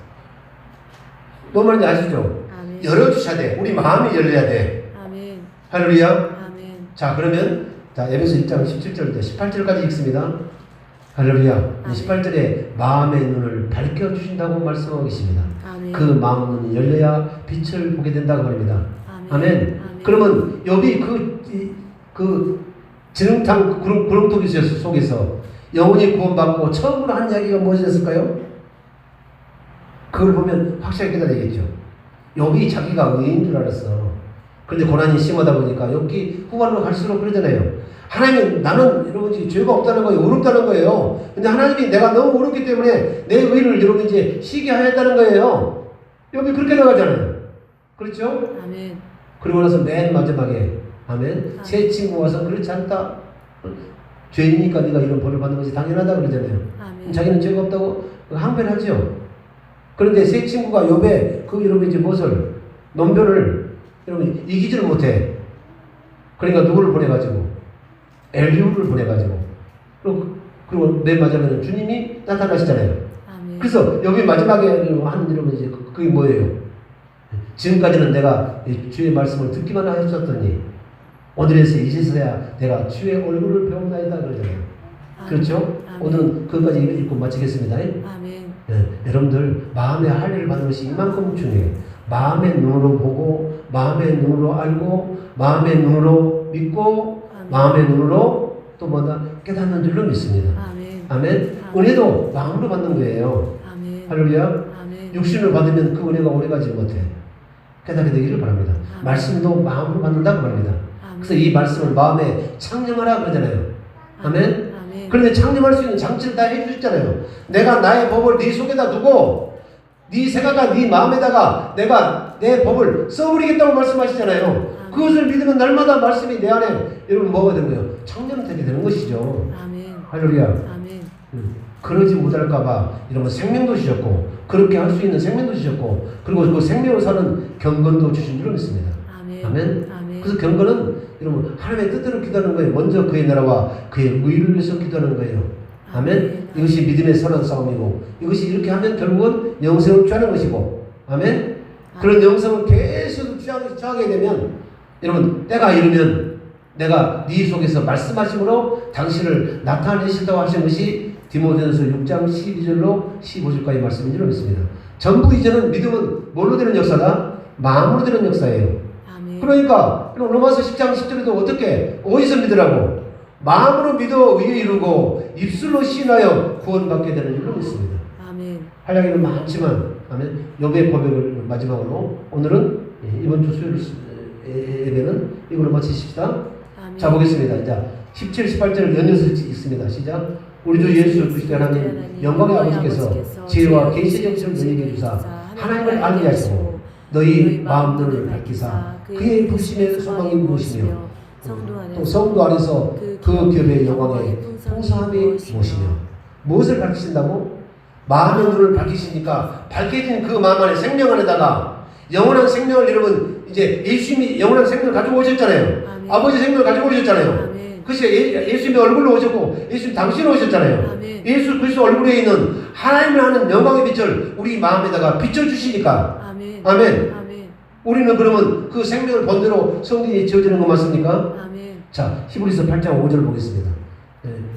뭐 말인지 아시죠? 아멘. 열어주셔야 돼. 우리 마음이 열려야 돼. 아멘. 할렐루야. 아멘. 자, 그러면 자 에베소 1장 17절부터 18절까지 읽습니다. 할렐루야. 아멘. 18절에 마음의 눈을 밝혀주신다고 말씀하고 계십니다. 아멘. 그 마음 눈이 열려야 빛을 보게 된다고 합니다. 아멘. 아멘. 아멘. 그러면 여기 그 지름탕 구렁텅이 속에서 영혼이 구원받고 처음으로 한 이야기가 무엇이었을까요? 그걸 보면 확실하게 깨달아야겠죠. 여기 자기가 의인 줄 알았어. 그런데 고난이 심하다 보니까 여기 후반으로 갈수록 그러잖아요. 하나님은 나는 여러분 죄가 없다는 거예요. 어렵다는 거예요. 근데 하나님이 내가 너무 어렵기 때문에 내 의를 여러분 이제 시게 하였다는 거예요. 여기 그렇게 나가잖아요. 그렇죠? 아멘. 그리고 나서 맨 마지막에 아멘. 새 친구 와서 그렇지 않다. 죄인이니까 네가 이런 벌을 받는 것이 당연하다 그러잖아요. 아멘. 자기는 죄가 없다고 항변하죠. 그런데 새 친구가 욥의 그 여러분 이제 무엇을 논변을 여러분 이기지를 못해. 그러니까 누구를 보내가지고 엘리후를 보내가지고 그리고 맨 마지막에는 주님이 나타나시잖아요. 아멘. 그래서 여기 마지막에 한 여러분 이제 그게 뭐예요? 지금까지는 내가 주의 말씀을 듣기만 하였었더니 오늘에서 이제서야 내가 주의 얼굴을 배운다이다 그러잖아요. 그렇죠? 아멘. 오늘은 그것까지 읽고 마치겠습니다. 아멘. 네, 여러분들 마음의 할례를 받는 것이 이만큼 중요해요. 마음의 눈으로 보고 마음의 눈으로 알고 마음의 눈으로 믿고 아멘. 마음의 눈으로 또 뭐다 깨닫는 줄로 믿습니다. 아멘. 아멘. 은혜도 마음으로 받는 거예요. 아멘. 할렐루야. 아멘. 육신을 받으면 그 은혜가 오래가지 못해. 깨닫게 되기를 바랍니다. 아멘. 말씀도 마음으로 받는다고 합니다. 아멘. 그래서 이 말씀을 마음에 창념하라 그러잖아요. 아멘. 아멘. 그런데 창념할 수 있는 장치를 다 해주셨잖아요. 내가 나의 법을 네 속에다 두고 네 생각과 네 마음에다가 내가 내 법을 써버리겠다고 말씀하시잖아요. 그것을 믿으면 날마다 말씀이 내 안에 여러분 뭐가 되는 거예요? 창념되게 되는 것이죠. 아멘. 할렐루야. 아멘. 그러지 못할까봐 여러분 생명도 주셨고 그렇게 할 수 있는 생명도 주셨고 그리고 그 생명을 사는 경건도 주신 줄 믿습니다. 아멘. 아멘. 아멘. 그래서 경건은 여러분 하나님의 뜻대로 기도하는 거예요. 먼저 그의 나라와 그의 의를 위해서 기도하는 거예요. 아멘. 이것이 믿음의 선한 싸움이고 이것이 이렇게 하면 결국은 영생을 취하는 것이고 아멘. 그런 영생을 계속 취하게 되면 여러분 때가 이르면 내가 네 속에서 말씀하심으로 당신을 나타내신다고 하신 것이 디모데전서 6장 12절로 15절까지 말씀인 줄 믿습니다. 전부 이제는 믿음은 뭘로 되는 역사다? 마음으로 되는 역사예요. 아멘. 그러니까 로마서 10장 10절에도 어떻게 어디서 믿으라고? 마음으로 믿어 의에 이루고 입술로 시인하여 구원받게 되는 줄로 믿습니다. 아멘. 할 이야기는 많지만 아멘. 욥의 고백을 마지막으로 오늘은 이번 주 수요일 예배는 이걸로 마치십시다. 아멘. 자 보겠습니다. 자 17, 18절을 연이어서 읽습니다. 시작. 우리 주 예수 그리스도 하나님 영광의 아버지께서 지혜와 계시의 정신을 너희에게 주사 하나님을 알게 하시고 너희 마음 눈을 밝히사 그의 부심의 소망이 무엇이며 또 성도 안에서 그 기업의 영광의 풍성함이 무엇이며 무엇을 밝히신다고? 마음의 눈을 밝히시니까 밝혀진 그 마음 안에 생명 안에다가 영원한 생명을 여러분 이제 예수님이 영원한 생명을 가지고 오셨잖아요. 아멘. 아버지 생명을 가지고 오셨잖아요. 아멘. 그것이 예수님의 얼굴로 오셨고 예수님 당신으로 오셨잖아요. 아멘. 예수 그리스도 얼굴에 있는 하나님을 하는 영광의 빛을 우리 마음에다가 비춰주시니까 아멘. 아멘. 아멘. 우리는 그러면 그 생명을 본대로 성전이 지어지는 거 맞습니까? 아멘. 자, 히브리서 8장 5절 보겠습니다.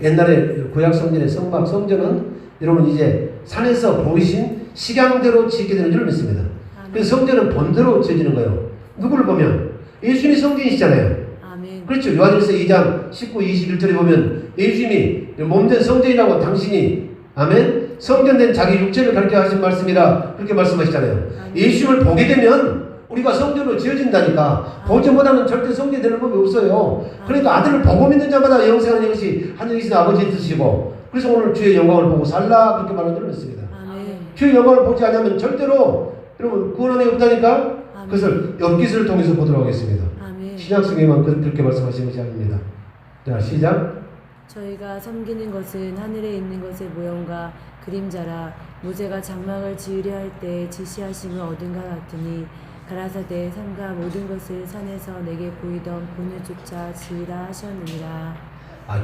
옛날에 구약 성전의 성전은 여러분 이제 산에서 보이신 식양대로 짓게 되는 줄 믿습니다. 그래서 성전은 본대로 지어지는 거예요. 누구를 보면 예수님이 성전이시잖아요. 아멘. 그렇죠. 요한일서 2장 19, 21절에 보면 예수님이 몸된 성전이라고 당신이 아멘 성전된 자기 육체를 가르쳐 하신 말씀이라 그렇게 말씀하시잖아요. 아멘. 예수님을 보게 되면 우리가 성전으로 지어진다니까. 보지 못하면 절대 성전이 되는 법이 없어요. 그러니까 아들을 보고 믿는 자마다 영생하는 것이 하늘에 계신 아버지의 뜻이고, 그래서 오늘 주의 영광을 보고 살라 그렇게 말하는 줄 믿습니다. 아멘. 주의 영광을 보지 않으면 절대로 여러분 구원이 없다니까. 아멘. 그것을 엽기서를 통해서 보도록 하겠습니다. 아멘. 신약성경에만 그렇게 말씀하시는 것이 아닙니다. 자, 시작. 저희가 섬기는 것은 하늘에 있는 것의 모형과 그림자라. 모세가 장막을 지으려 할 때 지시하심을 얻은 것 같으니 가라사대 삼가 모든 것을 산에서 내게 보이던 본유조차 지으라 하셨느니라.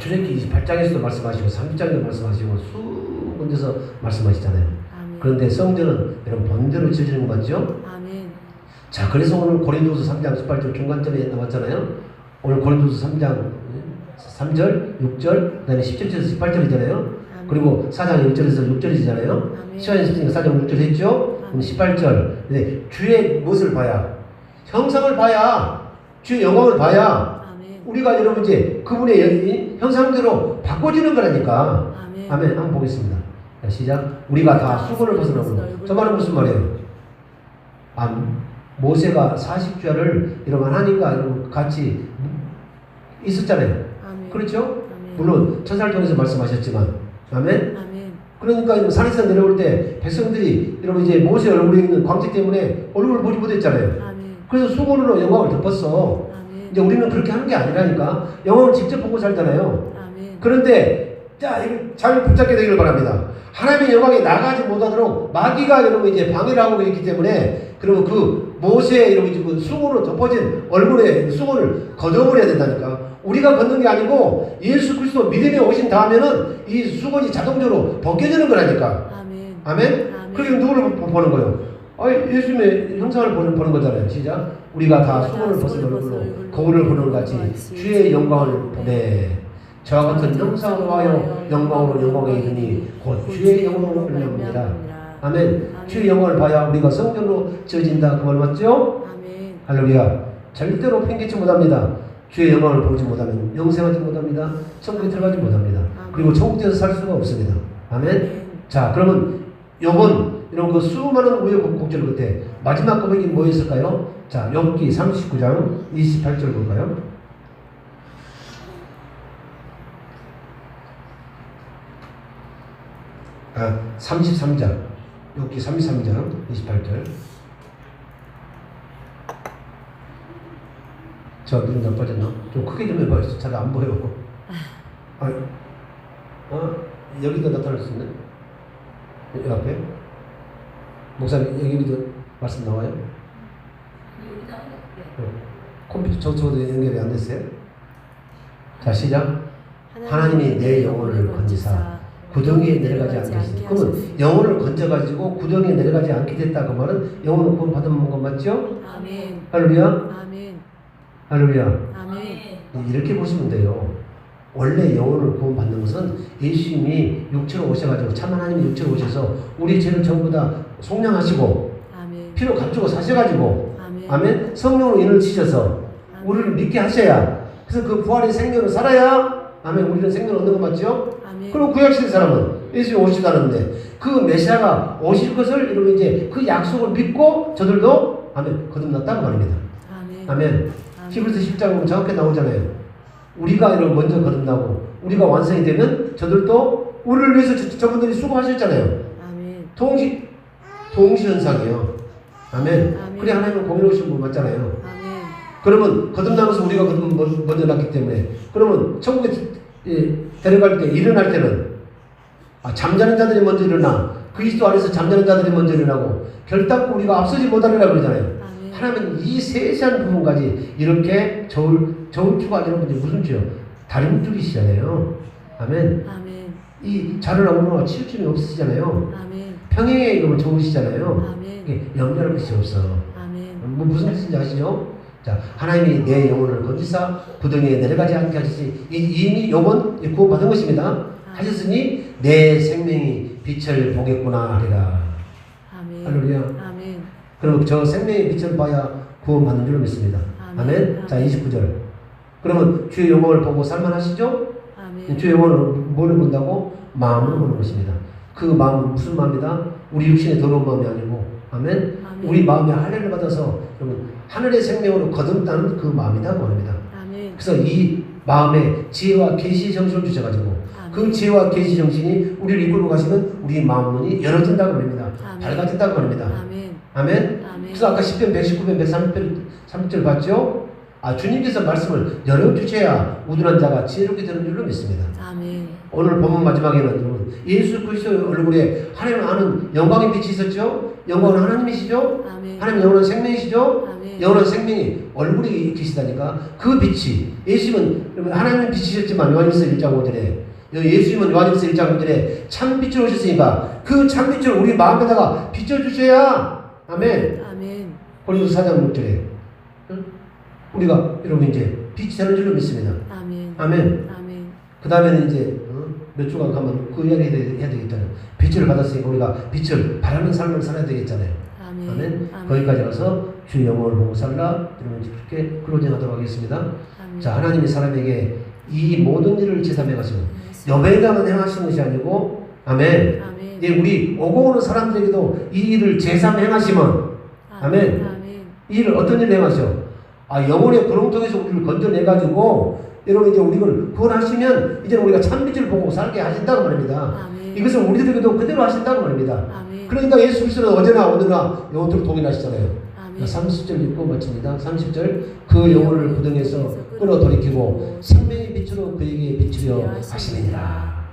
출애굽기 28장에서도 말씀하시고 30장에도 말씀하시고 수십 군데서 말씀하시잖아요. 아멘. 그런데 성전은 여러분 본대로 지어지는 거 맞죠? 아멘. 자, 그래서 오늘 고린도서 3장 18절 중간절에 나왔잖아요. 오늘 고린도서 3장 3절, 6절, 그 다음에 17절에서 18절이잖아요. 그리고 4장 1절에서 6절이잖아요. 시간이 있으니까 4장 6절 했죠? 그럼 18절. 네, 주의 무엇을 봐야? 형상을 봐야, 주의 영광을 봐야, 아멘. 우리가 여러분 이제 그분의 형상대로 바꿔지는 거라니까. 아멘. 아멘. 한번 보겠습니다. 자, 시작. 우리가 다 수건을 벗어나고. 저 말은 무슨 말이에요? 모세가 40주야를 여러분 하나님과 여러분 같이 있었잖아요. 아멘. 그렇죠? 아멘. 물론 천사를 통해서 말씀하셨지만. 아멘. 아멘. 그러니까 산에서 내려올 때 백성들이 여러분 이제 모세 얼굴에 있는 광채 때문에 얼굴을 보지 못했잖아요. 아멘. 그래서 수건으로 영광을 덮었어. 아멘. 이제 우리는 그렇게 하는 게 아니라니까. 영광을 직접 보고 살잖아요. 아멘. 그런데 자, 이거 잘 붙잡게 되기를 바랍니다. 하나님의 영광에 나가지 못하도록 마귀가 여러분 이제 방해를 하고 있기 때문에, 그리고 그 모세의 여러분 이제 그 수건으로 덮어진 얼굴에 수건을 걷어버려야 된다니까. 우리가 걷는 게 아니고 예수 그리스도 믿음에 오신 다음에는 이 수건이 자동적으로 벗겨지는 거라니까. 아멘. 아멘? 아멘. 그게 누구를 보는 거예요? 예수님의 형상을 보는 거잖아요. 시작. 우리가 다 수건을 벗은 얼굴로 거울을 보는 것 같이 주의 영광을 보네. 저와 같은 형상으로 하여 영광으로 영광에 이르니 곧 주의 영광으로 흘려옵니다. 아멘. 주의 영광을 봐야 우리가 성전으로 지어진다. 그 말 맞죠? 아멘. 할렐루야. 절대로 팽개치 못합니다. 주의 영광을 보지 못하면 영생하지 못합니다. 천국에 들어가지 못합니다. 그리고 천국에서 살 수가 없습니다. 아멘. 자, 그러면 요번 이런 그 수많은 우여곡절 끝에 마지막 고백이 뭐였을까요? 자, 욥기 39장 28절 볼까요? 아, 33장. 욥기 33장 28절. 저 눈이 나빠졌나? 좀 크게 좀 해봐요. 잘 안 보여. 여기도 나타날 수 있네. 여기 앞에. 목사님, 여기도 말씀 나와요? 컴퓨터 저도 연결이 안 됐어요? 자, 시작. 하나님이 내 영혼을 건지사 구덩이에 내려가지 않게 하시니. 그러면 영혼을 건져가지고 구덩이에 내려가지 않게 됐다. 그 말은 영혼을 구원 받은 건 맞죠? 아멘. 할렐루야. 아멘. 할렐루야. 아멘. 이렇게 보시면 돼요. 원래 영혼을 구원 받는 것은 예수님이 육체로 오셔가지고 참 하나님이 육체로 오셔서 우리 죄를 전부 다 속량하시고 아멘. 피로 감추고 사셔가지고 아멘. 아멘. 성령으로 인을 치셔서 우리를 믿게 하셔야, 그래서 그 부활의 생명을 살아야 아멘. 우리는 생명을 얻는 거 맞죠? 아멘. 그럼 구약시대 사람은 예수님이 오시다는데 그 메시아가 오실 것을 이러면 이제 그 약속을 믿고 저들도 아멘 거듭났다는 말입니다. 아멘. 아멘. 히브리서 10장 보면 정확히 나오잖아요. 우리가 이런 먼저 거듭나고 우리가 완성이 되면 저들도 우리를 위해서 저분들이 수고하셨잖아요. 아멘. 동시현상이에요. 아멘. 아멘. 그래 하나님은 공의로우신 분 맞잖아요. 아멘. 그러면 거듭나면서 우리가 먼저 났기 때문에, 그러면 천국에 데려갈 때 일어날 때는 잠자는 자들이 먼저 일어나 그리스도 안에서 잠자는 자들이 먼저 일어나고 결단코 우리가 앞서지 못하리라 그러잖아요. 아멘. 하나님은 이 세세한 부분까지 이렇게 저울추가 아니라 무슨 주요? 다림줄이시잖아요. 아멘. 아멘. 이 자를 어머니와 치우침이 없으시잖아요. 아멘. 평행에 이러면 좋으시잖아요. 아멘. 이게 염려할 것이 없어. 아멘. 무슨 뜻인지 아시죠? 자, 하나님이 내 영혼을 건지사 부덩이에 내려가지 않게 하시지. 이미 영혼 구원받은 것입니다. 하셨으니 내 생명이 빛을 보겠구나 하리라. 아멘. 할렐루야. 아멘. 그럼 저 생명의 빛을 봐야 구원받는 줄로 믿습니다. 아멘. 자, 29절. 그러면 주의 영광을 보고 살만하시죠? 아멘. 주의 영광을 뭐를 본다고? 마음으로 보는 것입니다. 그 마음은 무슨 마음이다? 우리 육신의 더러운 마음이 아니고, 아멘. 아멘. 우리 마음의 할례를 받아서 여러분 하늘의 생명으로 거듭나는 그 마음이다 말입니다. 아멘. 그래서 이 마음에 지혜와 계시 정신을 주셔가지고 그 지혜와 계시 정신이 우리를 이끌고 가시면 우리 마음 문이 열어진다고 합니다. 아멘. 밝아진다고 합니다. 아멘. 아멘. 아멘. 그래서 아까 10편 119편 130절 봤죠? 주님께서 말씀을 열어주셔야 우둔한 자가 지혜롭게 되는 줄로 믿습니다. 아멘. 오늘 본문 마지막에는 여러분 예수 그리스도의 얼굴에 하나님을 아는 영광의 빛이 있었죠? 영광은 하나님이시죠? 아멘. 하나님 영원한 생명이시죠? 아멘. 영원한 생명이 얼굴에 계시다니까 그 빛이 예수님은 하나님은 빛이셨지만 요한일서 1장 5절에 예수님은 요한일서 1장 5절에 참빛으로 오셨으니까 그 참빛을 우리 마음에다가 비춰주셔야 아멘. 아멘. 고린도서 4장 6절에 우리가 여러분 이제 빛이 되는 줄로 믿습니다. 아멘. 아멘. 아멘. 그 다음에는 이제 몇 주간 가면 그 이야기 해야 되겠잖아요. 빛을 받았으니까 우리가 빛을 바라는 삶을 살아야 되겠잖아요. 아멘. 아멘. 아멘. 거기까지 가서 주의 영광을 보고 살라. 여러분 그렇게 클로징하도록 하겠습니다. 아멘. 자, 하나님이 사람에게 이 모든 일을 제삼해 가시는 여배가만 행하시는 것이 아니고 아멘. 아멘. 이제 우리 오고 오는 사람들에게도 이 일을 제삼 행하시면 아멘. 아멘. 이 일을 어떤 일을 행하셔? 영혼의 구렁텅이에서 우리를 건져내가지고 여러분 이제 우리를 구원하시면 이제 우리가 참빛을 보고 살게 하신다고 말입니다. 아멘. 이것을 우리들에게도 그대로 하신다고 말입니다. 아멘. 그러니까 예수 그리스도는 어제나 오늘나 영원토록 동일하시잖아요. 아멘. 30절 읽고 마칩니다. 30절 그 영혼을 구덩이에서 끌어돌이키고 생명의 빛으로 그에게 비추려 하시느니라.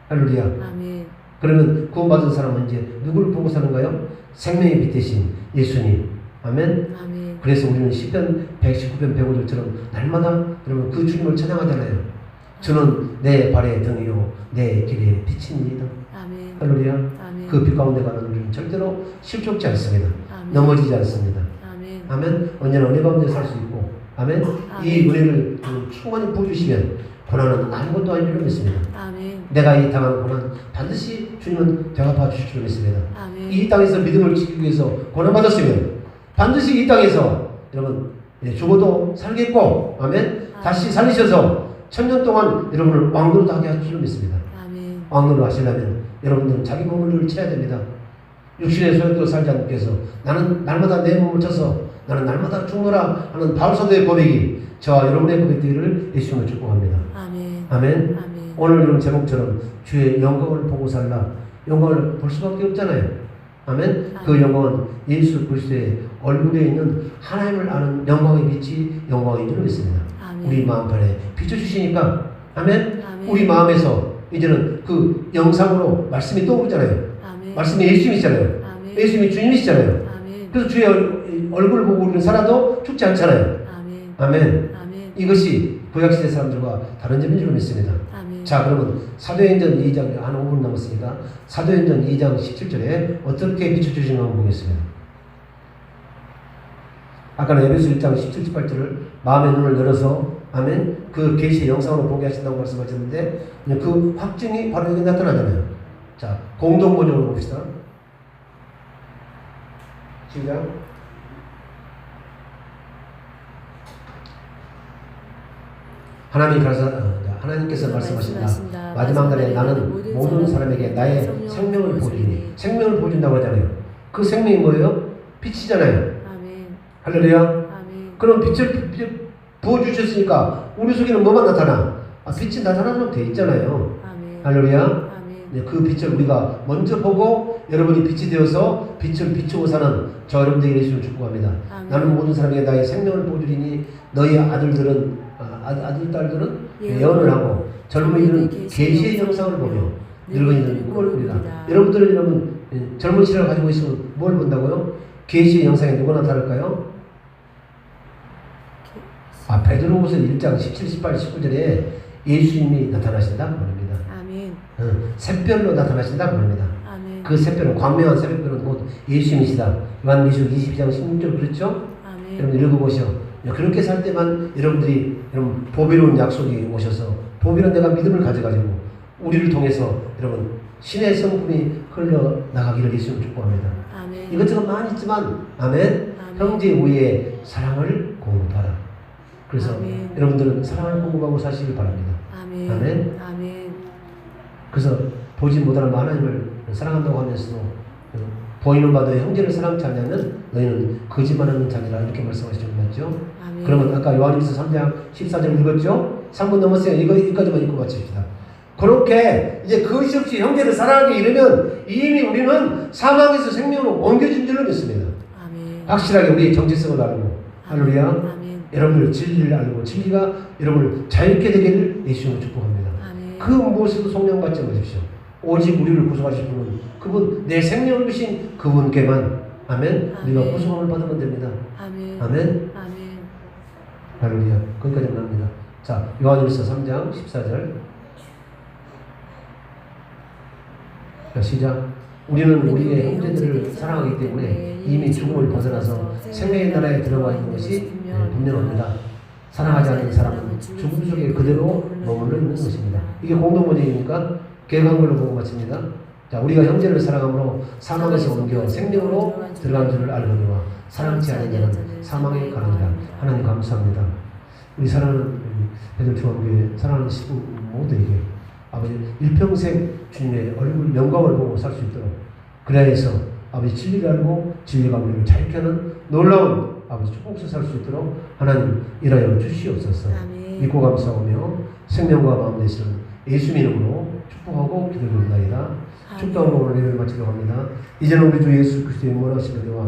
할렐루야. 아멘. 그러면 구원받은 사람은 이제 누구를 보고 사는가요? 생명의 빛 대신 예수님. 아멘. 아멘. 그래서 우리는 시편 119편 105절처럼 날마다 여러분 그 주님을 찬양하잖아요. 주는 내 발의 등이요 내 길의 빛입니다. 아멘. 할렐루야. 아멘. 그 빛 가운데 가는 우리는 절대로 실족지 않습니다. 아멘. 넘어지지 않습니다. 아멘. 아멘. 언제나 은혜 가운데 살 수 있고 아멘. 이 은혜를 충만히 부어주시면 고난은 아무것도 아닌 줄 믿습니다. 아멘. 내가 이 당한 고난 반드시 주님은 대갚아 주실 줄 믿습니다. 아멘. 이 땅에서 믿음을 지키기 위해서 고난받았으면 반드시 이 땅에서 여러분 죽어도 살겠고 아멘. 다시 살리셔서 1000년 동안 여러분을 왕노릇 하게 하실 줄 믿습니다. 아멘. 왕노릇 하시려면 여러분들은 자기 몸을 쳐야 됩니다. 육신의 소욕대로 살지 않기 위해서 나는 날마다 내 몸을 쳐서 나는 날마다 죽노라 하는 바울사도의 고백이 저와 여러분의 고백들을 예수님을 축복합니다. 아멘. 아멘. 아멘. 오늘 이런 제목처럼 주의 영광을 보고 살라. 영광을 볼 수밖에 없잖아요. 아멘. 그 영광은 예수 그리스도의 얼굴에 있는 하나님을 아는 영광의 빛이 영광인 줄 믿습니다. 아멘. 우리 마음판에 비춰주시니까 아멘. 아멘. 우리 마음에서 이제는 그 영상으로 말씀이 떠오르잖아요. 아멘. 말씀이 예수님이시잖아요. 아멘. 예수님이 주님이시잖아요. 아멘. 그래서 주의 얼굴을 보고 우리는 살아도 죽지 않잖아요. 아멘. 아멘. 아멘. 이것이 구약시대 사람들과 다른 점인 줄 믿습니다. 아멘. 자, 그러면 사도행전 2장 한 5분 남았으니까 사도행전 2장 17절에 어떻게 비춰주시는가 한번 보겠습니다. 아까는 에베소 1장 17, 18절을 마음의 눈을 열어서 아멘 그 계시의 영상으로 보게 하신다고 말씀하셨는데 그 확증이 바로 여기 나타나잖아요. 자, 공동 번역으로 봅시다. 시작. 하나님께서 말씀하신다. 마지막 날에 나는 모든 사람에게 나의 생명을 보여주니 생명을 보여준다고 하잖아요. 그 생명이 뭐예요? 빛이잖아요. 아멘. 할렐루야. 아멘. 그럼 빛을 부어주셨으니까 우리 속에는 뭐가 나타나? 빛이 나타나도록 돼 있잖아요. 아멘. 할렐루야. 아멘. 그 빛을 우리가 먼저 보고 여러분이 빛이 되어서 빛을 비추고 사는 저 여러분들에게 예수를 축복합니다. 아멘. 나는 모든 사람에게 나의 생명을 보여주리니 너희 아들들은 아들 딸들은 예언을 하고 젊은이들은 계시의 영상을 보며 늙은이들은 꿈을 꾸리라. 여러분들은 여러분 젊은 시를 가지고 있으면 뭘 본다고요? 계시의 영상에 누가 나타날까요? 베드로후서 1장 17, 18, 19절에 예수님이 나타나신다고 말합니다. 아멘. 샛별로 나타나신다고 말합니다. 아멘. 그 샛별은 광명한 새벽별은 곧 바로 예수님이시다. 요한계시록 22장 16절 그렇죠? 아멘. 여러분 읽어보시오. 그렇게 살 때만 여러분들이 여러분 보배로운 약속이 오셔서 보배로운 내가 믿음을 가져가지고 우리를 통해서 여러분 신의 성품이 흘러나가기를 예수님 축복합니다. 아멘. 이것저것 많이 있지만 아멘. 아멘. 형제 우애의 사랑을 공급하라. 그래서 아멘. 여러분들은 사랑을 공급하고 사시길 바랍니다. 아멘. 아멘. 아멘. 그래서 보지 못하는 하나님을 사랑한다고 하면서도 보이는 바도 형제를 사랑치 않냐면 너희는 거짓말하는 자니라 이렇게 말씀하시죠. 맞죠? 아멘. 그러면 아까 요한일서 3장 14절 읽었죠? 3분 넘었어요. 이거까지만 읽고 마칩시다. 그렇게 이제 거짓 없이 형제를 사랑하기 이르면 이미 우리는 사망에서 생명으로 옮겨진 줄로 믿습니다. 아멘. 확실하게 우리의 정체성을 알고 할렐루야. 아멘. 여러분들 진리를 알고 진리가 여러분을 자유케 되기를 예수님으로 축복합니다. 아멘. 그 무엇으로 속량받지 마십시오. 오직 우리를 구속하실 분은 그분 내 생명을 주신 그분께만 아멘. 우리가 아멘. 구속함을 받으면 됩니다. 아멘. 아멘. 아멘. 할렐루야. 거기까지 납니다. 자, 요한일서 3장 14절. 자, 시작. 우리는 우리의 형제들을 사랑하기 때문에 이미 죽음을 벗어나서 생명의 나라에 들어가 있는 것이 분명합니다. 사랑하지 않는 사람은 죽음 속에 그대로 머물러 있는 것입니다. 이게 공동문제입니까? 계획한 걸로 보고 마칩니다. 자, 우리가 형제를 사랑함으로 사망에서 옮겨 생명으로 들어간 줄을 알거니와 사랑치 않는 자는 사망에 가느니라. 하나님 감사합니다. 우리 사랑하는 베들중앙교회 사랑하는 식구 모두에게 아버지 일평생 주님의 얼굴 영광을 보고 살 수 있도록 그래야 해서 아버지 진리를 알고 진리가 우리를 자유케 하는 놀라운 아버지 축복을 살 수 있도록 하나님 일하여 주시옵소서. 아멘. 믿고 감사하며 생명과 마음 되시는 예수 이름으로 축복하고 기도드립니다. 축복하고 오늘 예배를 마치려고 합니다. 이제는 우리 주 예수 그리스도의 원하시는 은혜와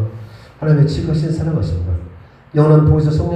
하나님의 지극하신 사랑하심과 영원한 보혜사 성령